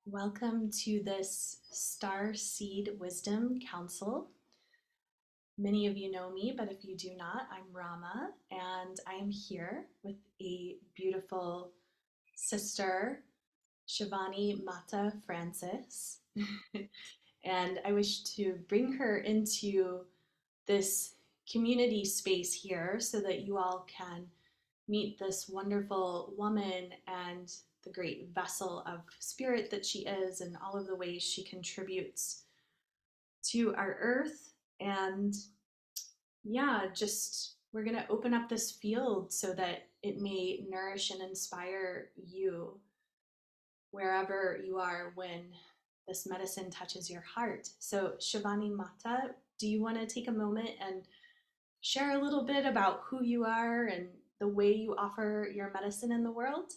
Welcome to this Starseed Wisdom Council. Many of you know me, but if you do not, I'm RaMa, and I am here with a beautiful sister, Sivani Mata Francis. And I wish to bring her into this community space here so that you all can meet this wonderful woman and the great vessel of spirit that she is, and all of the ways she contributes to our earth. And yeah, just we're going to open up this field so that it may nourish and inspire you wherever you are when this medicine touches your heart. So, Sivani Mata, do you want to take a moment and share a little bit about who you are and the way you offer your medicine in the world?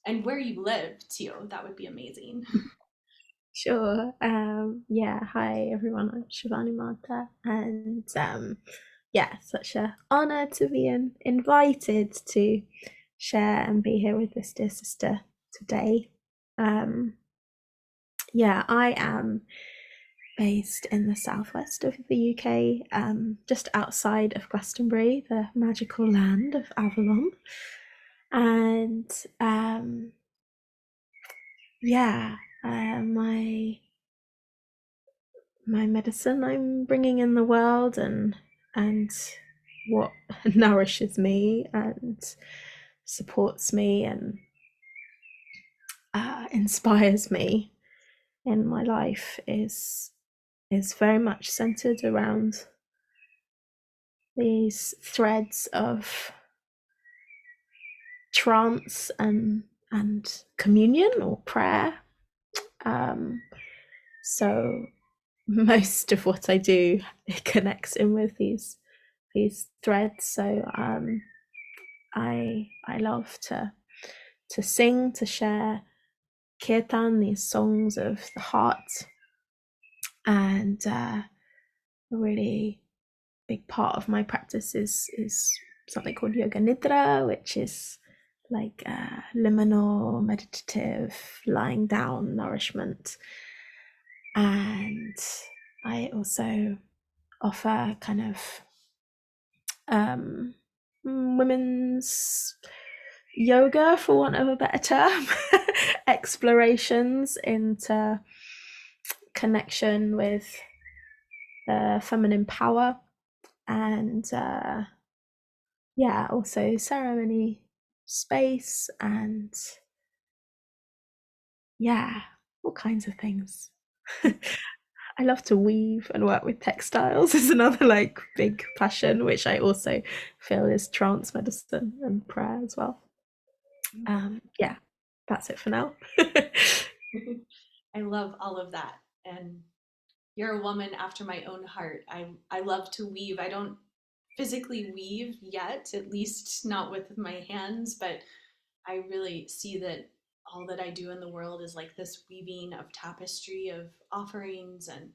And where you live too. That would be amazing. Sure. Yeah, hi everyone. I'm Sivani Mata, and yeah, such a honor to be invited to share and be here with this dear sister today. Um, yeah, I am based in the southwest of the UK, just outside of Glastonbury, the magical land of Avalon, and yeah, my medicine I'm bringing in the world and what nourishes me and supports me and inspires me in my life is very much centered around these threads of trance and communion or prayer. So most of what I do it connects in with these threads. So I love to sing, to share Kirtan, these songs of the heart, and a really big part of my practice is something called Yoga Nidra, which is like liminal, meditative, lying down nourishment. And I also offer kind of women's yoga, for want of a better term, explorations into connection with feminine power and yeah, also ceremony space and yeah, all kinds of things. I love to weave and work with textiles is another like big passion, which I also feel is trance medicine and prayer as well. Yeah, that's it for now. I love all of that. And you're a woman after my own heart. I love to weave. I don't physically weave yet, at least not with my hands, but I really see that all that I do in the world is like this weaving of tapestry of offerings and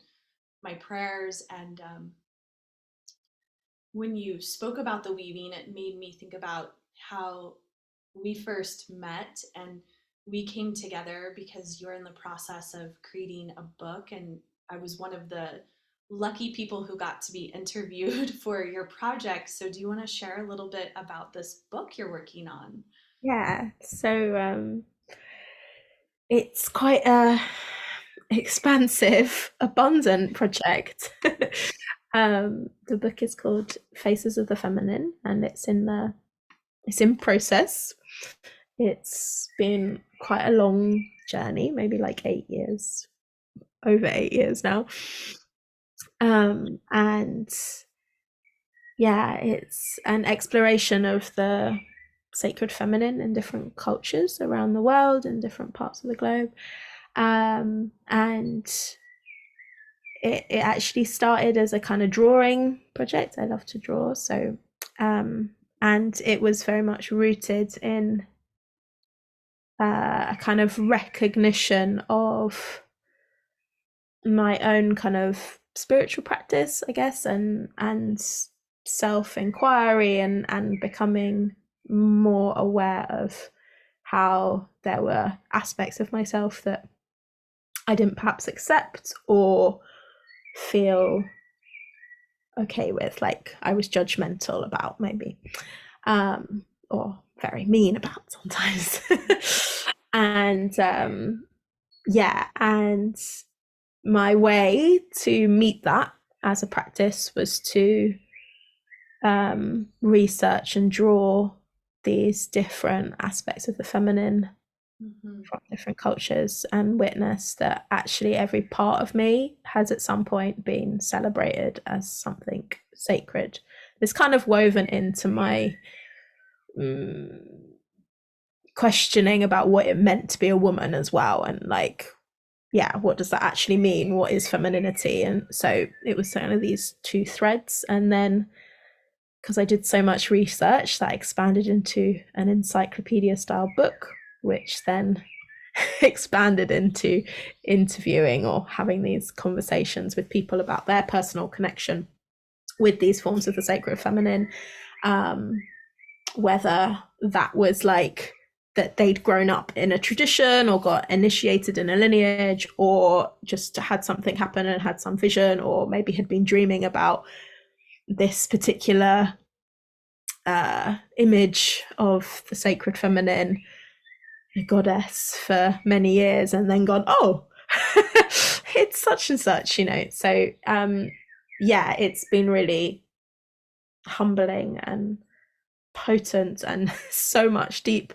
my prayers. And when you spoke about the weaving, it made me think about how we first met and we came together because you're in the process of creating a book. And I was one of the lucky people who got to be interviewed for your project. So, do you want to share a little bit about this book you're working on? Yeah, so it's quite a expansive, abundant project. The book is called Faces of the Feminine, and it's in process. It's been quite a long journey, maybe like 8 years, over 8 years now. And yeah, it's an exploration of the sacred feminine in different cultures around the world in different parts of the globe. And it actually started as a kind of drawing project. I love to draw. So, and it was very much rooted in a kind of recognition of my own kind of spiritual practice, I guess, and self inquiry and becoming more aware of how there were aspects of myself that I didn't perhaps accept or feel okay with, like I was judgmental about maybe, or very mean about sometimes. And yeah, and my way to meet that as a practice was to research and draw these different aspects of the feminine from different cultures and witness that actually every part of me has at some point been celebrated as something sacred. It's kind of woven into my questioning about what it meant to be a woman as well, and like, yeah, what does that actually mean? What is femininity? And so it was kind of these two threads. And then because I did so much research, that expanded into an encyclopedia style book, which then expanded into interviewing or having these conversations with people about their personal connection with these forms of the sacred feminine, whether that was like that they'd grown up in a tradition or got initiated in a lineage, or just had something happen and had some vision, or maybe had been dreaming about this particular image of the sacred feminine, the goddess, for many years, and then gone, oh, it's such and such, you know. So yeah, it's been really humbling and potent, and so much deep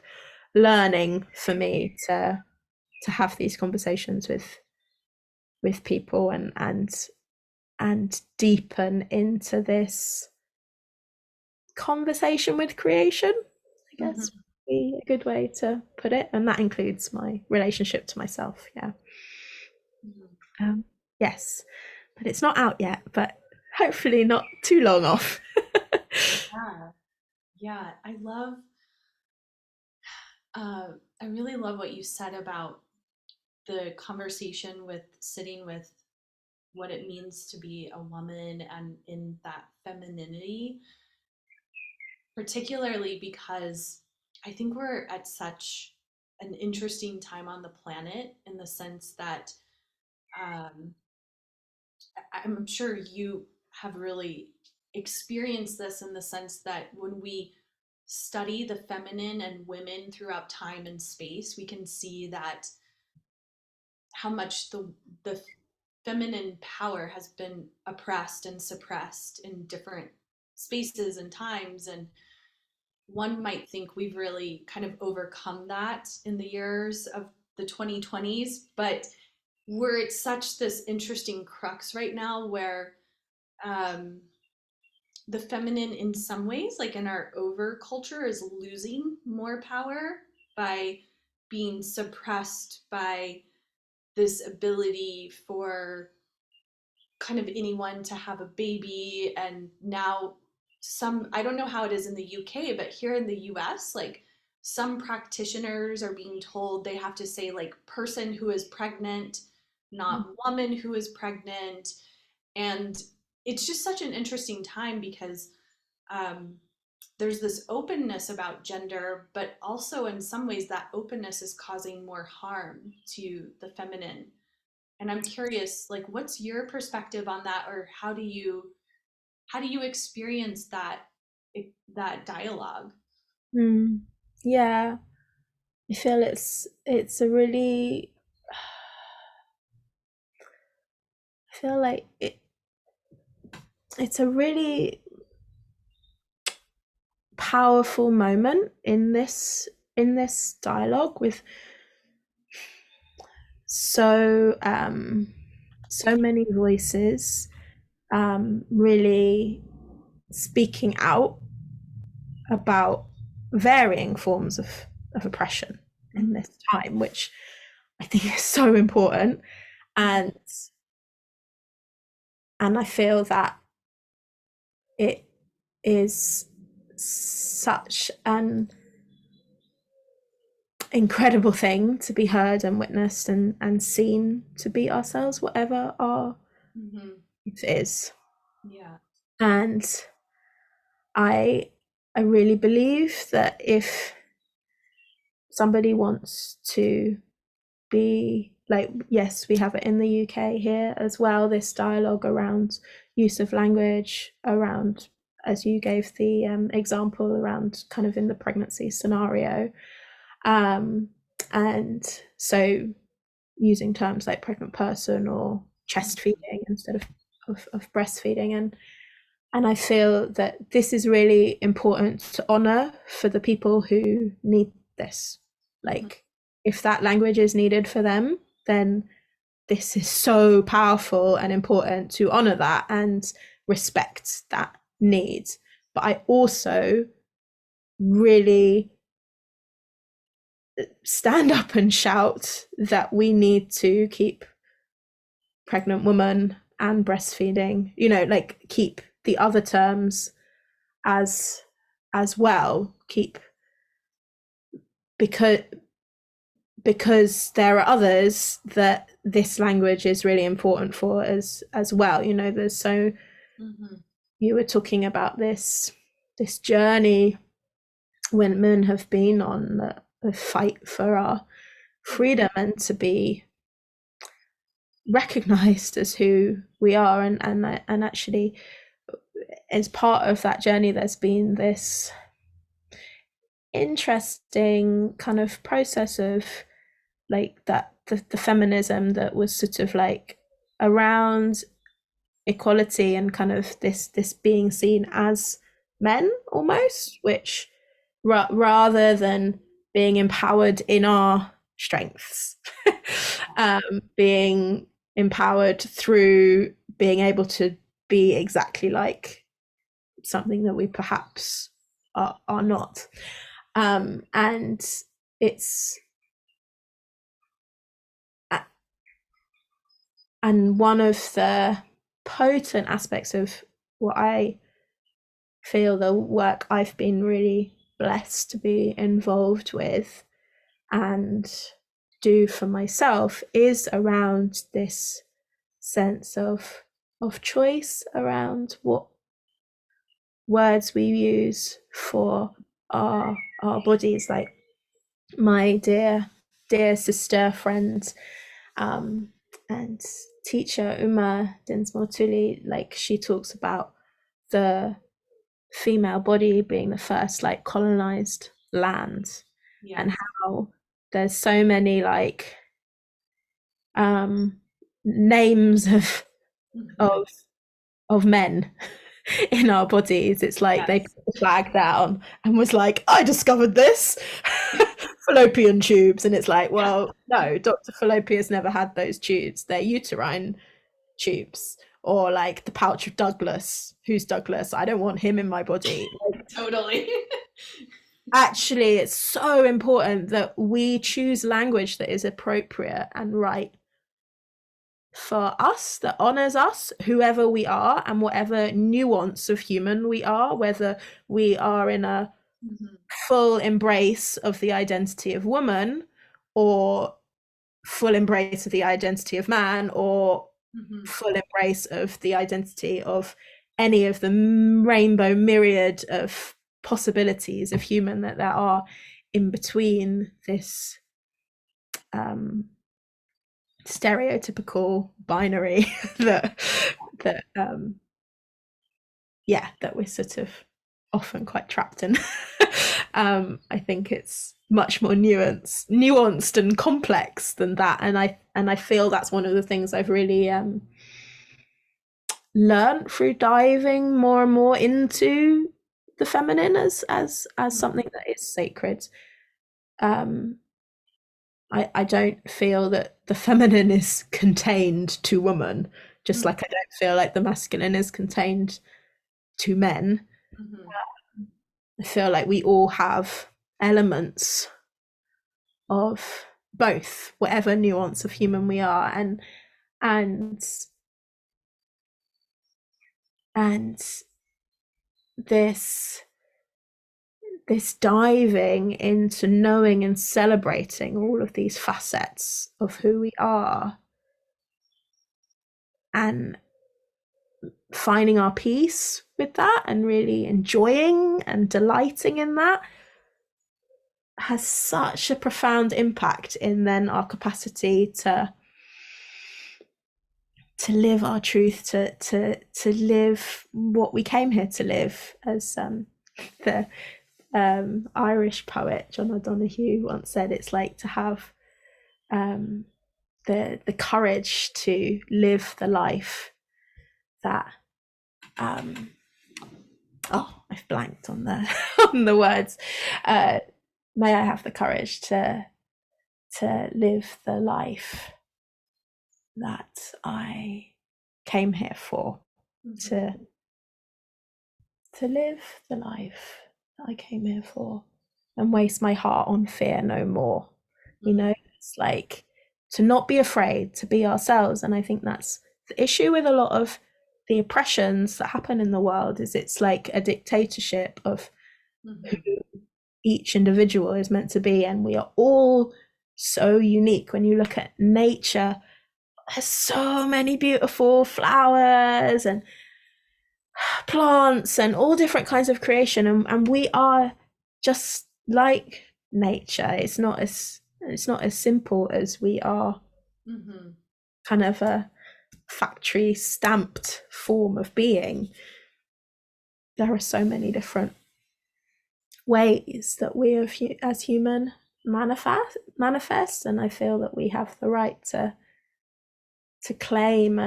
learning for me to have these conversations with people, and deepen into this conversation with creation, I guess would be a good way to put it. And that includes my relationship to myself. Yeah. Yes, but it's not out yet, but hopefully not too long off. Yeah, yeah. I really love what you said about the conversation with sitting with what it means to be a woman and in that femininity, particularly because I think we're at such an interesting time on the planet in the sense that um, I'm sure you have really experienced this in the sense that when we study the feminine and women throughout time and space, we can see that how much the feminine power has been oppressed and suppressed in different spaces and times. And one might think we've really kind of overcome that in the years of the 2020s, but we're at such this interesting crux right now where um, the feminine in some ways, like in our over culture, is losing more power by being suppressed by this ability for kind of anyone to have a baby. And now some, I don't know how it is in the UK, but here in the US, like some practitioners are being told they have to say like person who is pregnant, not woman who is pregnant. And it's just such an interesting time because um, there's this openness about gender, but also in some ways that openness is causing more harm to the feminine. And I'm curious, like, what's your perspective on that, or how do you experience that dialogue? Mm. Yeah, I feel it's a really, I feel like it's a really powerful moment in this dialogue, with so so many voices really speaking out about varying forms of oppression in this time, which I think is so important. and and I feel that it is such an incredible thing to be heard and witnessed and seen to be ourselves, whatever our Mm-hmm. it is. Yeah. And I really believe that if somebody wants to be like, yes, we have it in the UK here as well, this dialogue around use of language, around, as you gave the example, around kind of in the pregnancy scenario. And so using terms like pregnant person or chest feeding instead of breastfeeding. And I feel that this is really important to honor for the people who need this. Like, if that language is needed for them, then this is so powerful and important to honor that and respect that need. But I also really stand up and shout that we need to keep pregnant woman and breastfeeding, like keep the other terms as well, keep, because there are others that this language is really important for as well. There's so you were talking about this journey women have been on, the fight for our freedom and to be recognized as who we are, and actually as part of that journey there's been this interesting kind of process of like that the feminism that was sort of like around equality and kind of this being seen as men almost, which rather than being empowered in our strengths, being empowered through being able to be exactly like something that we perhaps are not. And it's, and one of the potent aspects of what I feel the work I've been really blessed to be involved with and do for myself is around this sense of choice around what words we use for our bodies. Like my dear sister, friend, and teacher Uma Dinsmore Tuli, like she talks about the female body being the first like colonized land. Yes. And how there's so many like names of men in our bodies. It's like, yes, they put the flag down and was like, I discovered this. Fallopian tubes. And it's like, well, no, Dr. Fallopius never had those tubes. They're uterine tubes. Or like the pouch of Douglas. Who's Douglas? I don't want him in my body. Totally. Actually, it's so important that we choose language that is appropriate and right for us, that honors us, whoever we are and whatever nuance of human we are, whether we are in a full embrace of the identity of woman or full embrace of the identity of man, or full embrace of the identity of any of the rainbow myriad of possibilities of human that there are in between this stereotypical binary that we're sort of often quite trapped in. I think it's much more nuanced and complex than that, and I feel that's one of the things I've really learned through diving more and more into the feminine as something that is sacred. I don't feel that the feminine is contained to woman, just like I don't feel like the masculine is contained to men. I feel like we all have elements of both, whatever nuance of human we are, and this diving into knowing and celebrating all of these facets of who we are and finding our peace with that and really enjoying and delighting in that, has such a profound impact in then our capacity to live our truth, to live what we came here to live, as the Irish poet John O'Donoghue once said. It's like to have the courage to live the life that I've blanked on the on the words. May I have the courage to live the life that I came here for, to live the life that I came here for, and waste my heart on fear no more. You know, it's like to not be afraid, to be ourselves. And I think that's the issue with a lot of the oppressions that happen in the world, is it's like a dictatorship of who each individual is meant to be. And we are all so unique. When you look at nature, there's so many beautiful flowers and plants and all different kinds of creation, and we are just like nature. It's not as simple as we are kind of a factory stamped form of being. There are so many different ways that we as human manifest, and I feel that we have the right to claim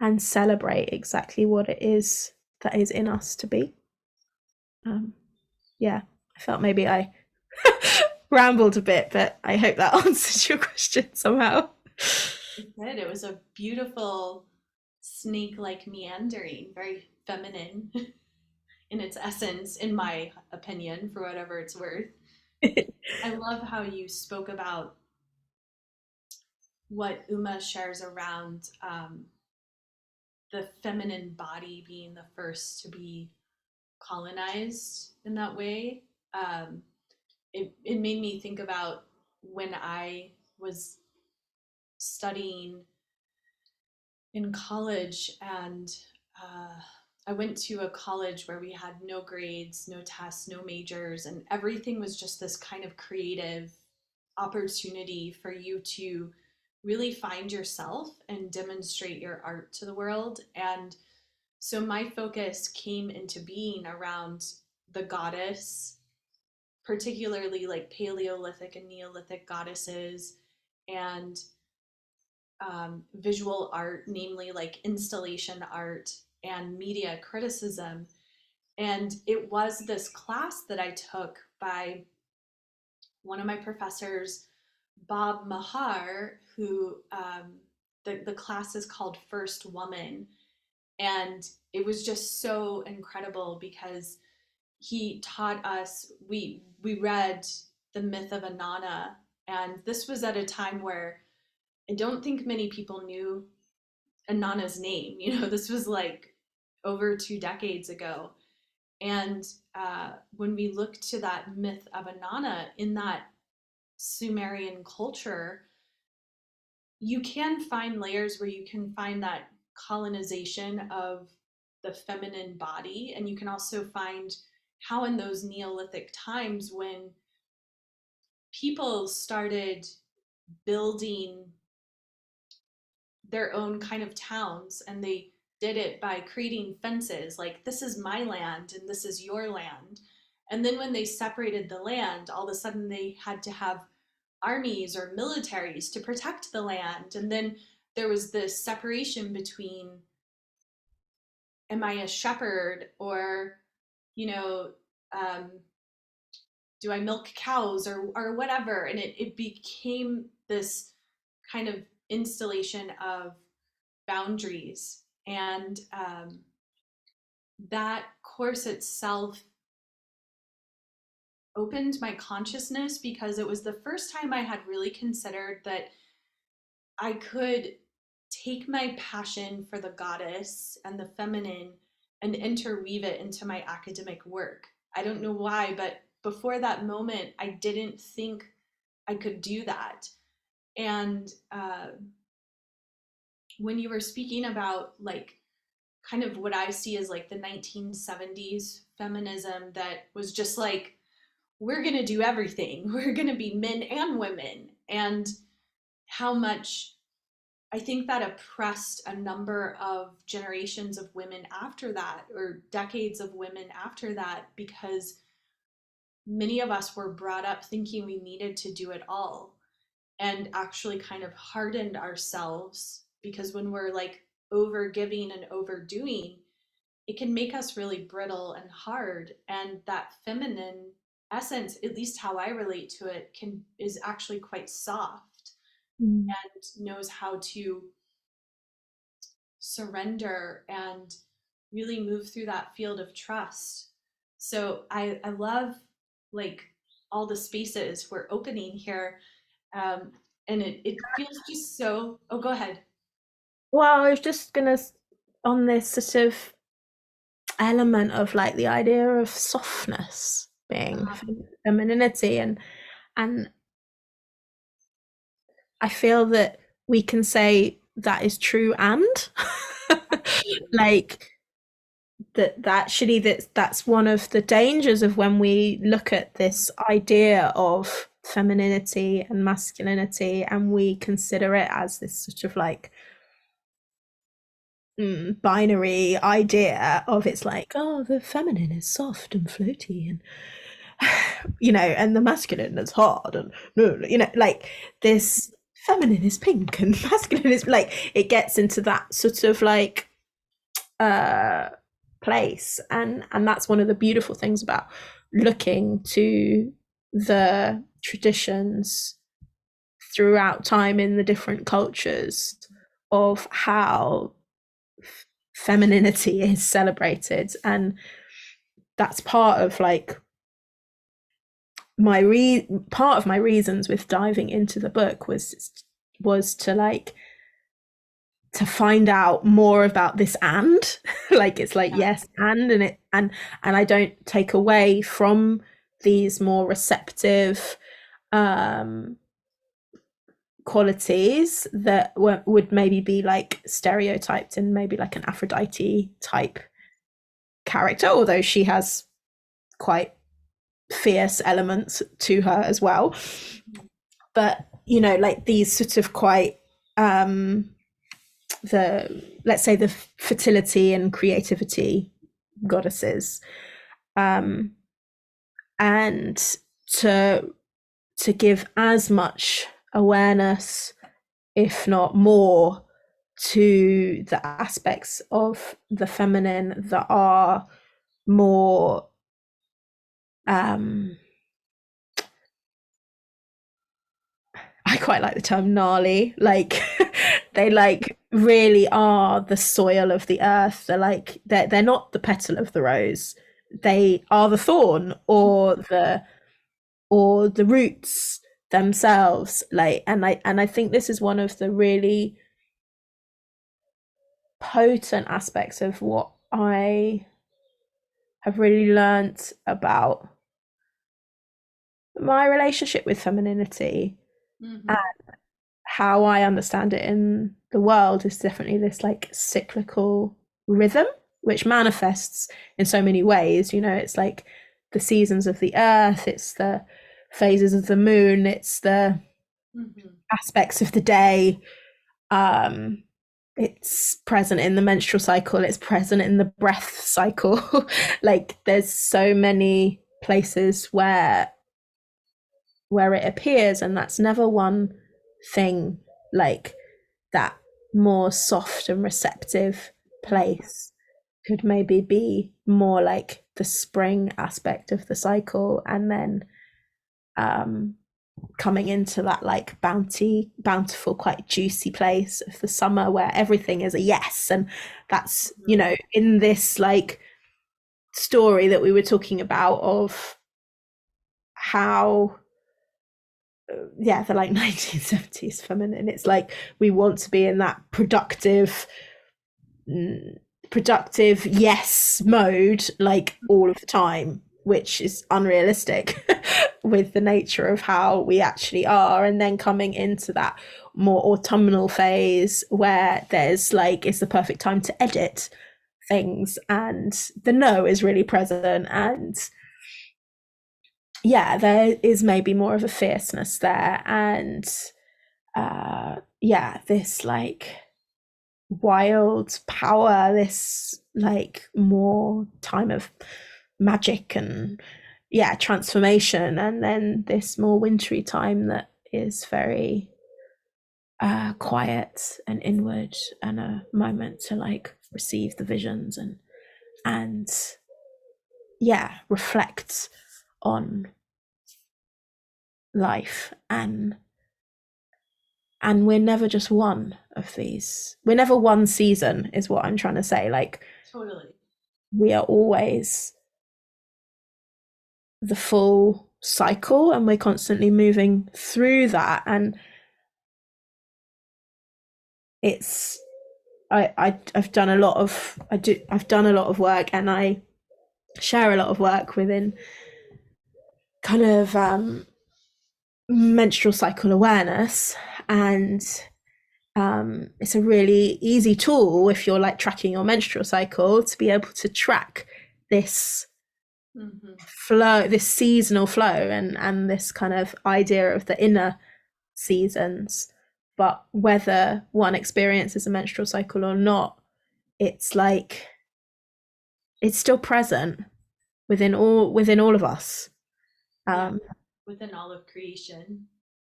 and celebrate exactly what it is that is in us to be. Yeah, I felt maybe I rambled a bit, but I hope that answers your question somehow. It did. It was a beautiful snake-like meandering, very feminine in its essence, in my opinion, for whatever it's worth. I love how you spoke about what Uma shares around the feminine body being the first to be colonized in that way. It made me think about when I was studying in college, and I went to a college where we had no grades, no tests, no majors, and everything was just this kind of creative opportunity for you to really find yourself and demonstrate your art to the world. And so my focus came into being around the goddess, particularly like Paleolithic and Neolithic goddesses, and visual art, namely like installation art and media criticism. And it was this class that I took by one of my professors, Bob Mahar, who the class is called First Woman. And it was just so incredible because he taught us, we read the myth of Inanna, and this was at a time where I don't think many people knew Inanna's name. You know, this was like over 2 decades ago. And when we look to that myth of Inanna in that Sumerian culture, you can find layers where you can find that colonization of the feminine body. And you can also find how, in those Neolithic times, when people started building their own kind of towns, and they did it by creating fences, like this is my land and this is your land. And then when they separated the land, all of a sudden they had to have armies or militaries to protect the land. And then there was this separation between, am I a shepherd, or, you know, um, do I milk cows, or whatever. And it became this kind of installation of boundaries. And that course itself opened my consciousness, because it was the first time I had really considered that I could take my passion for the goddess and the feminine and interweave it into my academic work. I don't know why, but before that moment, I didn't think I could do that. And when you were speaking about like kind of what I see as like the 1970s feminism that was just like we're going to do everything. We're going to be men and women. And how much I think that oppressed a number of generations of women after that, or decades of women after that, because many of us were brought up thinking we needed to do it all, and actually kind of hardened ourselves, because when we're like over giving and overdoing, it can make us really brittle and hard. And that feminine essence, at least how I relate to it, can is actually quite soft Mm. and knows how to surrender and really move through that field of trust. So I love like all the spaces we're opening here. Um, and it feels just so, oh, go ahead. Well, I was just gonna on this sort of element of like the idea of softness being Uh, femininity, and I feel that we can say that is true, and absolutely. like that actually that's one of the dangers of when we look at this idea of femininity and masculinity, and we consider it as this sort of like binary idea of, it's like, oh, the feminine is soft and floaty, and and the masculine is hard, and like this feminine is pink and masculine is like, it gets into that sort of like uh place, and that's one of the beautiful things about looking to the traditions throughout time in the different cultures of how femininity is celebrated. And that's part of like part of my reasons with diving into the book was to like to find out more about this, and like it's like, Yeah. yes, and it and I don't take away from these more receptive um qualities that would maybe be like stereotyped in maybe like an Aphrodite type character, although she has quite fierce elements to her as well. But like these sort of quite the let's say the fertility and creativity goddesses, and to give as much awareness, if not more, to the aspects of the feminine that are more I quite like the term gnarly, like they like really are the soil of the earth. They're like they're not the petal of the rose, they are the thorn, or the roots themselves. Like, and I think this is one of the really potent aspects of what I have really learnt about my relationship with femininity, and Mm-hmm. how I understand it in the world is definitely this like cyclical rhythm, which manifests in so many ways. It's like the seasons of the earth, it's the phases of the moon, it's the Mm-hmm. aspects of the day. It's present in the menstrual cycle, it's present in the breath cycle. Like there's so many places where it appears, and that's never one thing. Like that more soft and receptive place could maybe be more like the spring aspect of the cycle, and then coming into that like bountiful, quite juicy place of the summer where everything is a yes. And that's in this like story that we were talking about of how the like 1970s feminine, it's like we want to be in that productive yes mode like all of the time, which is unrealistic with the nature of how we actually are. And then coming into that more autumnal phase where there's like, it's the perfect time to edit things, and the no is really present, and yeah, there is maybe more of a fierceness there, and yeah, this like wild power, this like more time of magic and yeah, transformation, and then this more wintry time that is very quiet and inward, and a moment to like receive the visions and yeah, reflect on life. And we're never just one of these, we're never one season is what I'm trying to say. Like Totally. we are always the full cycle, and we're constantly moving through that. And it's I've done a lot of I've done a lot of work, and I share a lot of work within kind of menstrual cycle awareness. And it's a really easy tool if you're like tracking your menstrual cycle to be able to track this flow, this seasonal flow, and this kind of idea of the inner seasons. But whether one experiences a menstrual cycle or not, it's like it's still present within all of us, um, Yeah. Within all of creation.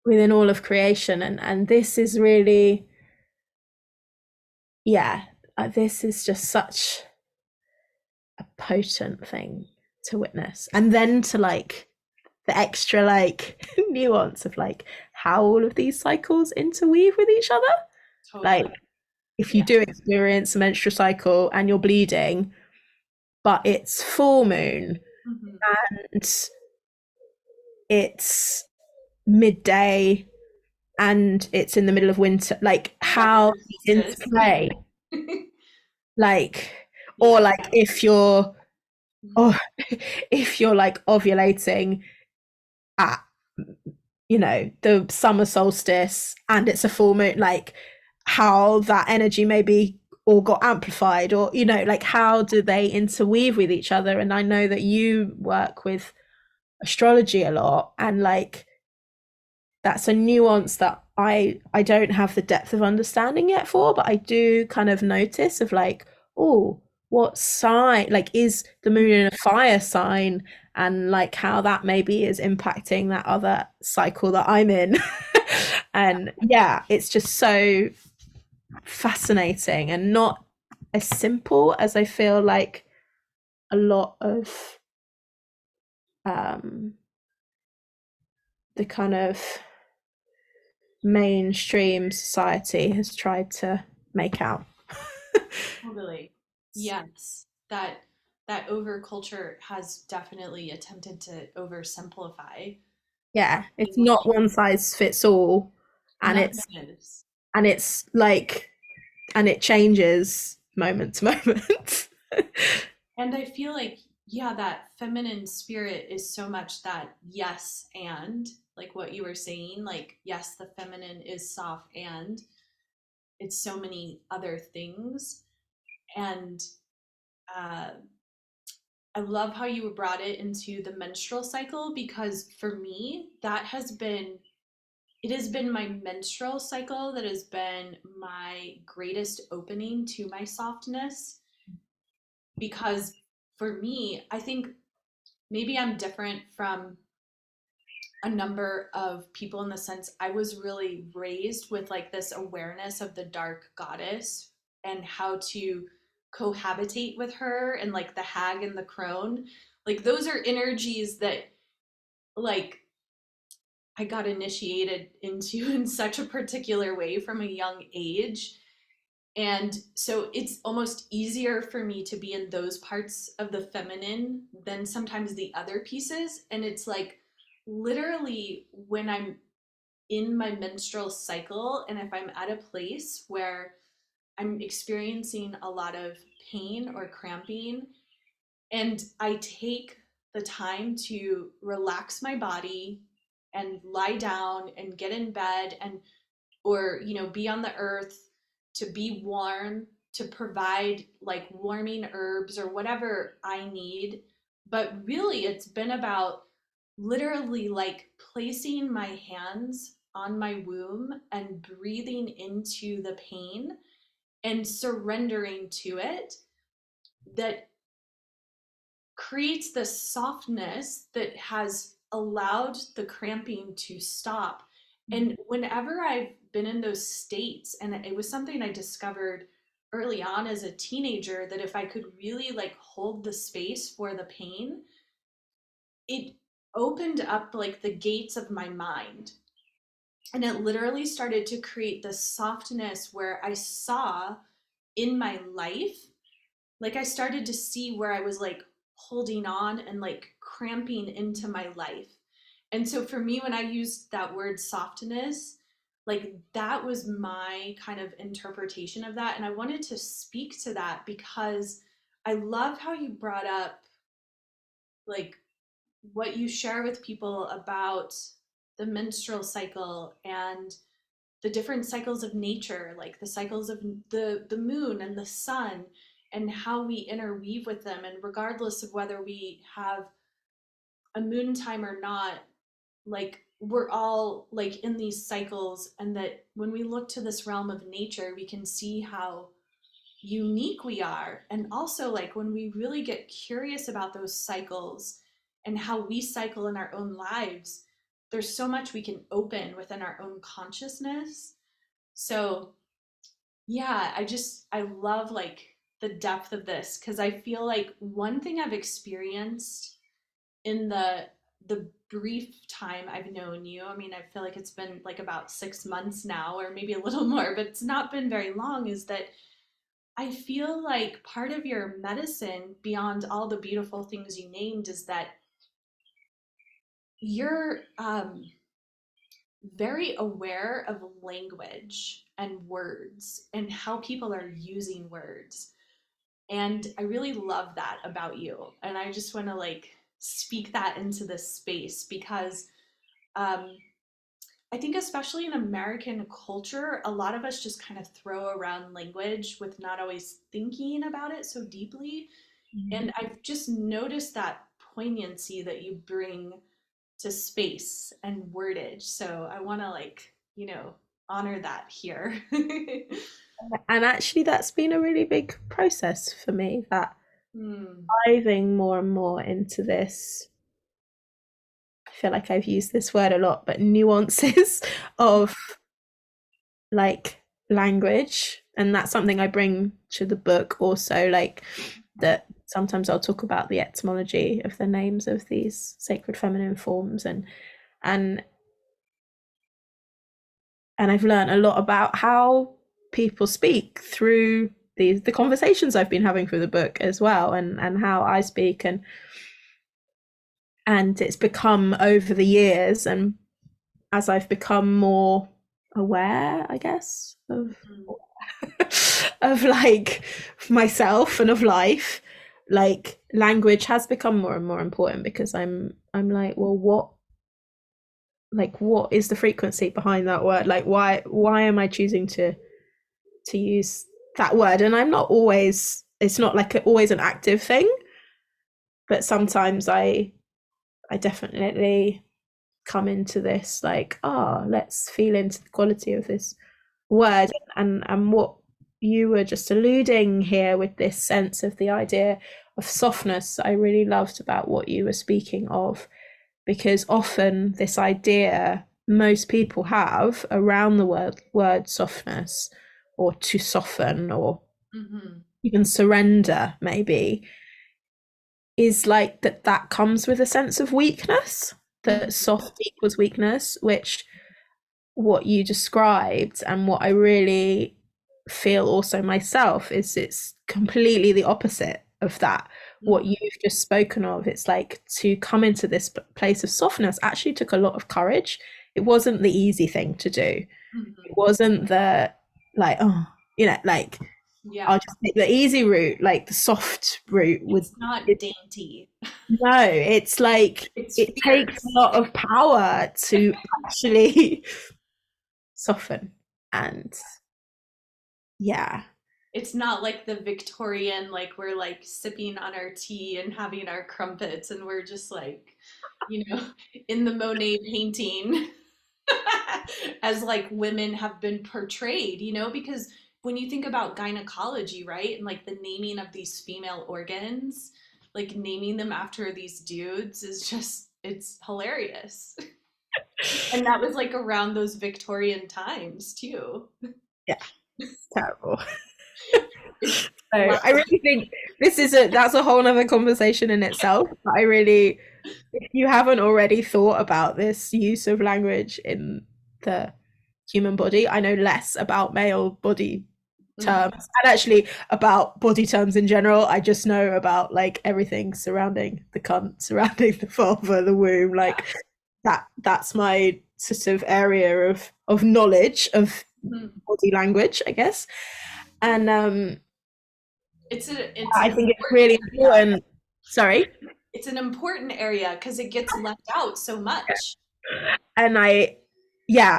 within all of creation. And this is really, yeah, this is just such a potent thing to witness, and then to like the extra like nuance of like how all of these cycles interweave with each other. Like Totally. if you Yeah. do experience a menstrual cycle and you're bleeding, but it's full moon Mm-hmm. and it's midday and it's in the middle of winter, like how Solstice. interplay, like, Yeah. or like if you're, oh, if you're like ovulating at, you know, the summer solstice and it's a full moon, like how that energy maybe all got amplified, or you know, like how do they interweave with each other. And I know that you work with astrology a lot, and like that's a nuance that I don't have the depth of understanding yet for, but I do kind of notice of like, oh, what sign, like is the moon in a fire sign, and like how that maybe is impacting that other cycle that I'm in. And yeah, it's just so fascinating and not as simple as I feel like a lot of um the kind of mainstream society has tried to make out. Totally. Yes. That over culture has definitely attempted to oversimplify Yeah, it's something not which one size fits all, and nothing it's is. and it's like and it changes moment to moment. And I feel like, yeah, that feminine spirit is so much that yes, and like what you were saying, like, yes, the feminine is soft and it's so many other things. And uh, I love how you brought it into the menstrual cycle because for me, it has been my menstrual cycle that has been my greatest opening to my softness. Because for me, I think maybe I'm different from a number of people in the sense I was really raised with like this awareness of the dark goddess and how to cohabitate with her, and like the hag and the crone. Like those are energies that like I got initiated into in such a particular way from a young age. And so it's almost easier for me to be in those parts of the feminine than sometimes the other pieces. And it's like literally when I'm in my menstrual cycle and if I'm at a place where I'm experiencing a lot of pain or cramping, and I take the time to relax my body and lie down and get in bed and or be on the earth, to be warm, to provide like warming herbs or whatever I need. But really it's been about literally like placing my hands on my womb and breathing into the pain and surrendering to it, that creates this softness that has allowed the cramping to stop. And whenever I've been in those states, and it was something I discovered early on as a teenager, that if I could really like hold the space for the pain, it opened up like the gates of my mind. And it literally started to create this softness where I saw in my life, like I started to see where I was like holding on and like cramping into my life. And so for me, when I used that word softness, like that was my kind of interpretation of that. And I wanted to speak to that because I love how you brought up like what you share with people about the menstrual cycle and the different cycles of nature, like the cycles of the moon and the sun, and how we interweave with them. And regardless of whether we have a moon time or not, like we're all like in these cycles, and that when we look to this realm of nature, we can see how unique we are. And also, like when we really get curious about those cycles and how we cycle in our own lives, there's so much we can open within our own consciousness. So yeah, I love like the depth of this, because I feel like one thing I've experienced in the brief time I've known you, I mean, I feel like it's been like about 6 months now, or maybe a little more, but it's not been very long, is that I feel like part of your medicine, beyond all the beautiful things you named, is that you're very aware of language and words and how people are using words. And I really love that about you. And I just want to like speak that into this space because um, I think, especially in American culture, a lot of us just kind of throw around language with not always thinking about it so deeply. And I've just noticed that poignancy that you bring to space and wordage. So I want to, like, honor that here. And actually, that's been a really big process for me, that Hmm. diving more and more into this. I feel like I've used this word a lot, but nuances of like language. And that's something I bring to the book also, like that sometimes I'll talk about the etymology of the names of these sacred feminine forms, and I've learned a lot about how people speak through the conversations I've been having through the book as well, and how I speak, and it's become over the years, and as I've become more aware, I guess, of of like myself and of life, like language has become more and more important, because I'm like, well, what is the frequency behind that word? Like, why am I choosing to use that word? And I'm not always, it's not like always an active thing, but sometimes I definitely come into this like, let's feel into the quality of this word. And what you were just alluding here with this sense of the idea of softness, I really loved about what you were speaking of, because often this idea most people have around the word softness, or to soften, or Mm-hmm. even surrender maybe, is like that comes with a sense of weakness, that Mm-hmm. soft equals weakness, which what you described and what I really feel also myself is it's completely the opposite of that. What Mm-hmm. you've just spoken of, it's like to come into this place of softness actually took a lot of courage. It wasn't the easy thing to do. It Mm-hmm. wasn't the like, like Yeah, I'll just take the easy route, like the soft route would. it's not dainty. No, it's like It's it takes a fierce. lot of power to actually soften. And yeah, It's not like the Victorian, like we're like sipping on our tea and having our crumpets and we're just like, you know, in the Monet painting as like women have been portrayed, because when you think about gynecology, right, and like the naming of these female organs, like naming them after these dudes is just, it's hilarious. And that was like around those Victorian times too. Yeah, it's terrible. It's So I lots of, really think that's a whole other conversation in itself. But I really, if you haven't already thought about this use of language in the human body, I know less about male body terms mhm, and actually about body terms in general. I just know about like everything surrounding the cunt, surrounding the vulva, the womb, yeah. like that's my sort of area of knowledge of Mhm. body language, I guess. And It's an I think it's important really area. important. Sorry. It's an important area because it gets left out so much. And I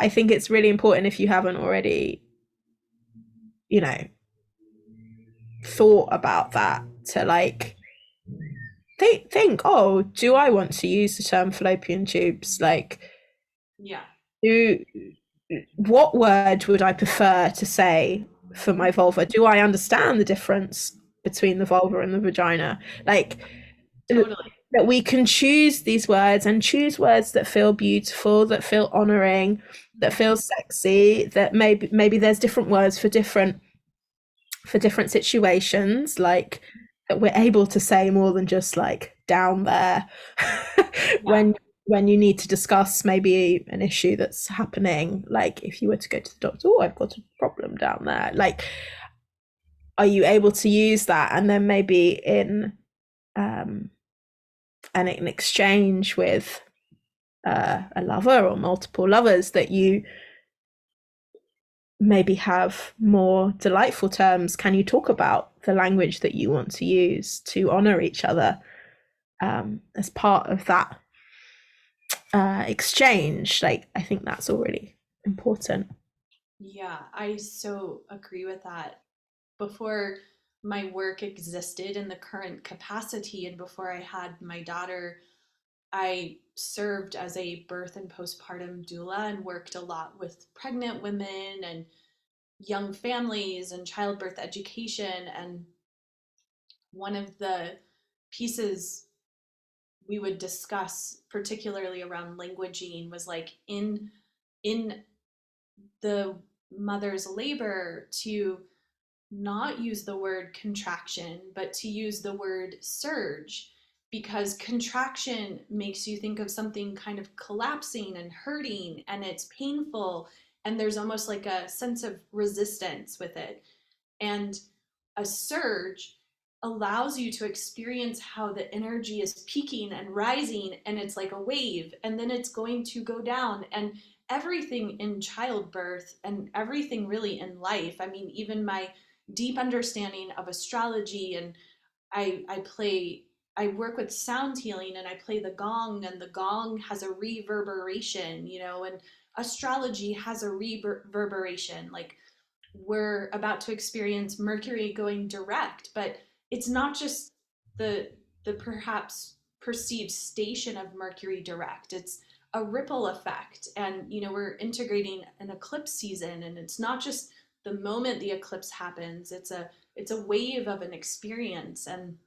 think it's really important if you haven't already, you know, thought about that to like think, oh, do I want to use the term fallopian tubes? Like, Yeah. do what word would I prefer to say for my vulva? Do I understand the difference between the vulva and the vagina? Like, Totally. that we can choose these words and choose words that feel beautiful, that feel honoring, that Mhm. feel sexy, that maybe there's different words for different situations, like that we're able to say more than just like down there Yeah. when you need to discuss maybe an issue that's happening, like if you were to go to the doctor, oh, I've got a problem down there, like are you able to use that? And then maybe in um an exchange with a lover or multiple lovers, that you maybe have more delightful terms. Can you talk about the language that you want to use to honor each other as part of that exchange? Like, I think that's all really important. Yeah, I so agree with that. Before my work existed in the current capacity and before I had my daughter, I served as a birth and postpartum doula and worked a lot with pregnant women and young families and childbirth education. And one of the pieces we would discuss, particularly around languaging, was like in the mother's labor to not use the word contraction, but to use the word surge, because contraction makes you think of something kind of collapsing and hurting and it's painful. And there's almost like a sense of resistance with it. And a surge allows you to experience how the energy is peaking and rising, and it's like a wave, and then it's going to go down. And everything in childbirth and everything really in life, I mean, even my deep understanding of astrology, and I work with sound healing and I play the gong, and the gong has a reverberation, and astrology has a reverberation. Like, we're about to experience Mercury going direct, but it's not just the perhaps perceived station of Mercury direct. It's a ripple effect, and we're integrating an eclipse season, and it's not just the moment the eclipse happens. It's a wave of an experience. And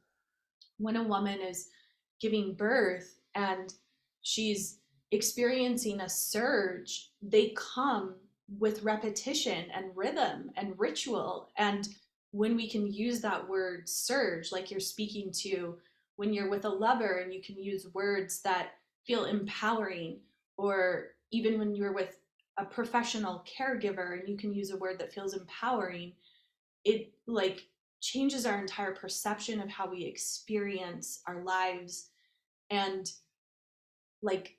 when a woman is giving birth and she's experiencing a surge, they come with repetition and rhythm and ritual. And when we can use that word surge, like you're speaking to when you're with a lover, and you can use words that feel empowering, or even when you're with a professional caregiver and you can use a word that feels empowering, it like changes our entire perception of how we experience our lives. And like,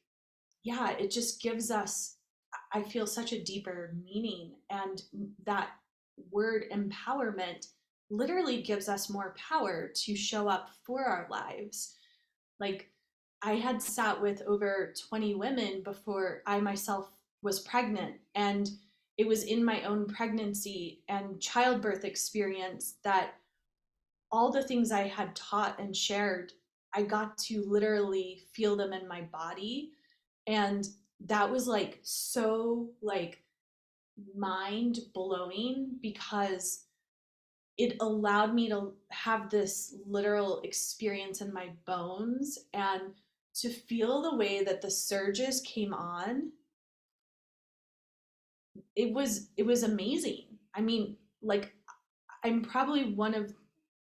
yeah, it just gives us, I feel, such a deeper meaning. And that word empowerment literally gives us more power to show up for our lives. Like, I had sat with over 20 women before I myself was pregnant, and it was in my own pregnancy and childbirth experience that all the things I had taught and shared I got to literally feel them in my body. And that was like so like mind blowing because it allowed me to have this literal experience in my bones and to feel the way that the surges came on. It was amazing. I mean, like, I'm probably one of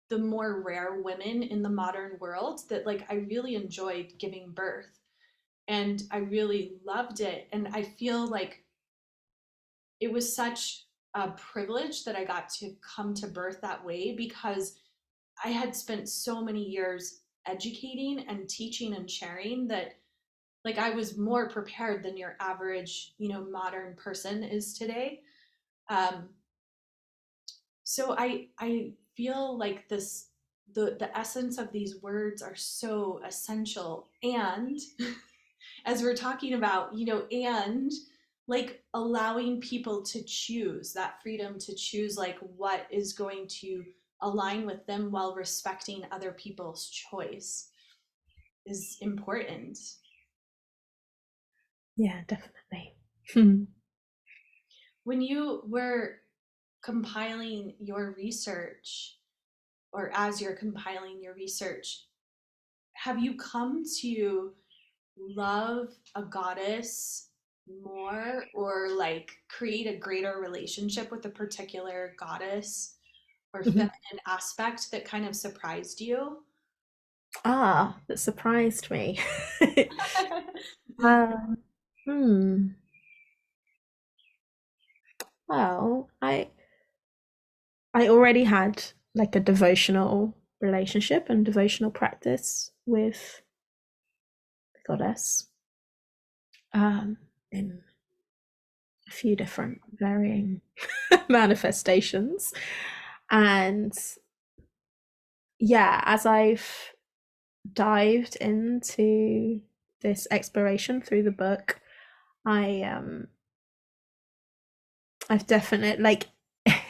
the more rare women in the modern world that, like, I really enjoyed giving birth and I really loved it. And I feel like it was such a privilege that I got to come to birth that way because I had spent so many years educating and teaching and sharing that, like, I was more prepared than your average, modern person is today. Um, so I feel like the essence of these words are so essential. And as we're talking about, and like allowing people to choose that freedom to choose like what is going to align with them while respecting other people's choice is important. Yeah, definitely. When you were compiling your research, or as you're compiling your research, have you come to love a goddess more or like create a greater relationship with a particular goddess or Mhm. feminine aspect that kind of surprised you? Ah, that surprised me. Um, hmm. Well, I already had like a devotional relationship and devotional practice with the goddess, in a few different varying manifestations. And yeah, as I've dived into this exploration through the book, I I've definitely like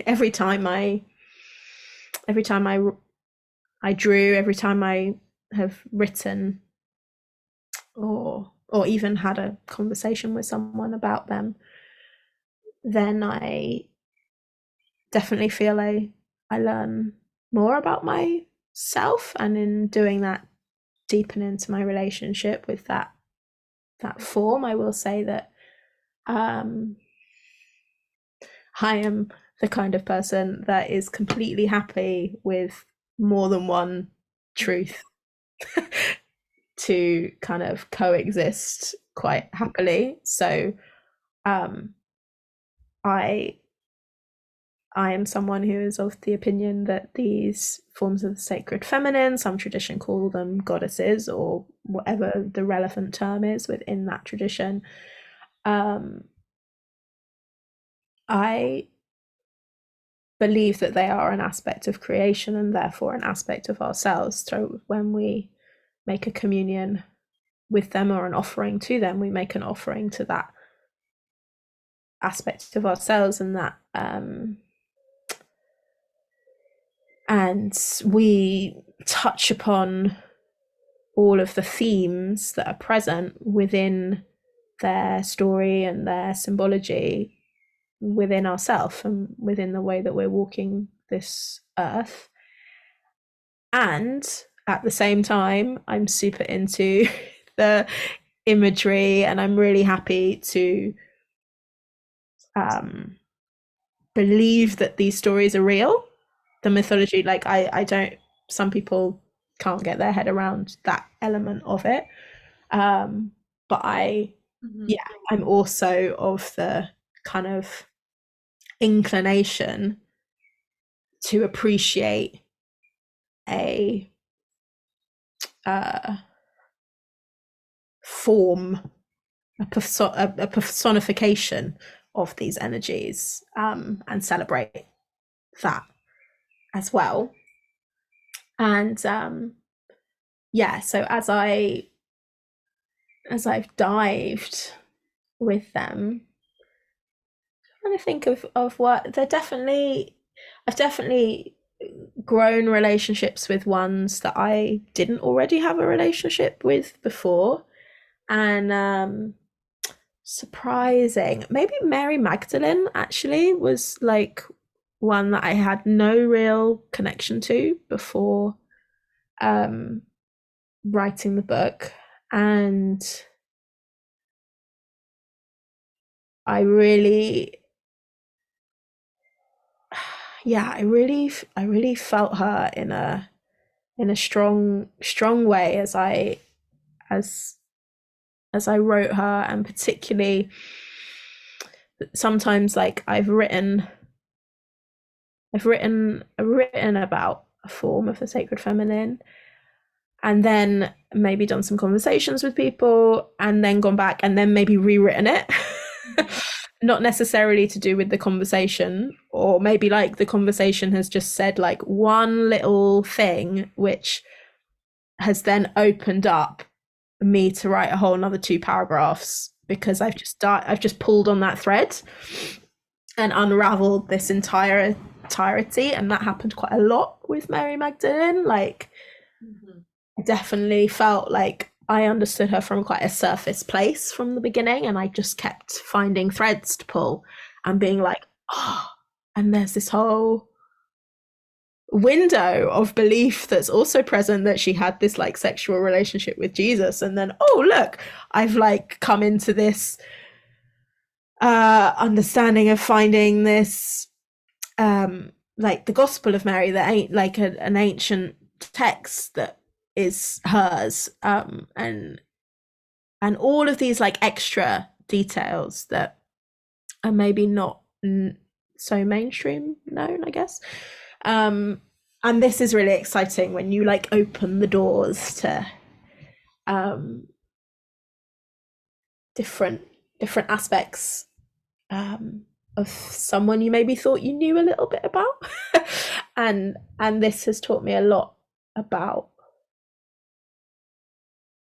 every time I every time I drew, every time I have written or even had a conversation with someone about them, then I definitely feel I learn more about myself, and in doing that, deepen into my relationship with that form. I will say that um, I am the kind of person that is completely happy with more than one truth to kind of coexist quite happily. So um, I I am someone who is of the opinion that these forms of the sacred feminine, some tradition call them goddesses or whatever the relevant term is within that tradition. Um, I believe that they are an aspect of creation and therefore an aspect of ourselves. So when we make a communion with them or an offering to them, we make an offering to that aspect of ourselves, and we touch upon all of the themes that are present within their story and their symbology within ourselves and within the way that we're walking this earth. And at the same time, I'm super into the imagery, and I'm really happy to um, believe that these stories are real. The mythology, like I don't. Some people can't get their head around that element of it, um, but Mhm. yeah, I'm also of the kind of inclination to appreciate a uh, form, a personification of these energies, and celebrate that as well. And yeah, so as I've dived with them, I'm trying to think of what they're definitely. I've definitely grown relationships with ones that I didn't already have a relationship with before. And surprising, maybe Mary Magdalene actually was like one that I had no real connection to before writing the book. And I really I really felt her in a strong way as I wrote her. And particularly sometimes, like, I've written about a form of the sacred feminine, and then maybe done some conversations with people, and then gone back and then maybe rewritten it. Not necessarily to do with the conversation, or maybe like the conversation has just said like one little thing which has then opened up me to write a whole another 2 paragraphs, because I've just pulled on that thread and unraveled this entirety. And that happened quite a lot with Mary Magdalene. Like, I definitely felt like I understood her from quite a surface place from the beginning, and I just kept finding threads to pull and being like, oh, and there's this whole window of belief that's also present, that she had this like sexual relationship with Jesus, and then, oh look, I've like come into this understanding of finding this like the Gospel of Mary, that ain't like an ancient text that is hers, and all of these like extra details that are maybe not so mainstream known, I guess. And this is really exciting when you like open the doors to different aspects of someone you maybe thought you knew a little bit about. and this has taught me a lot about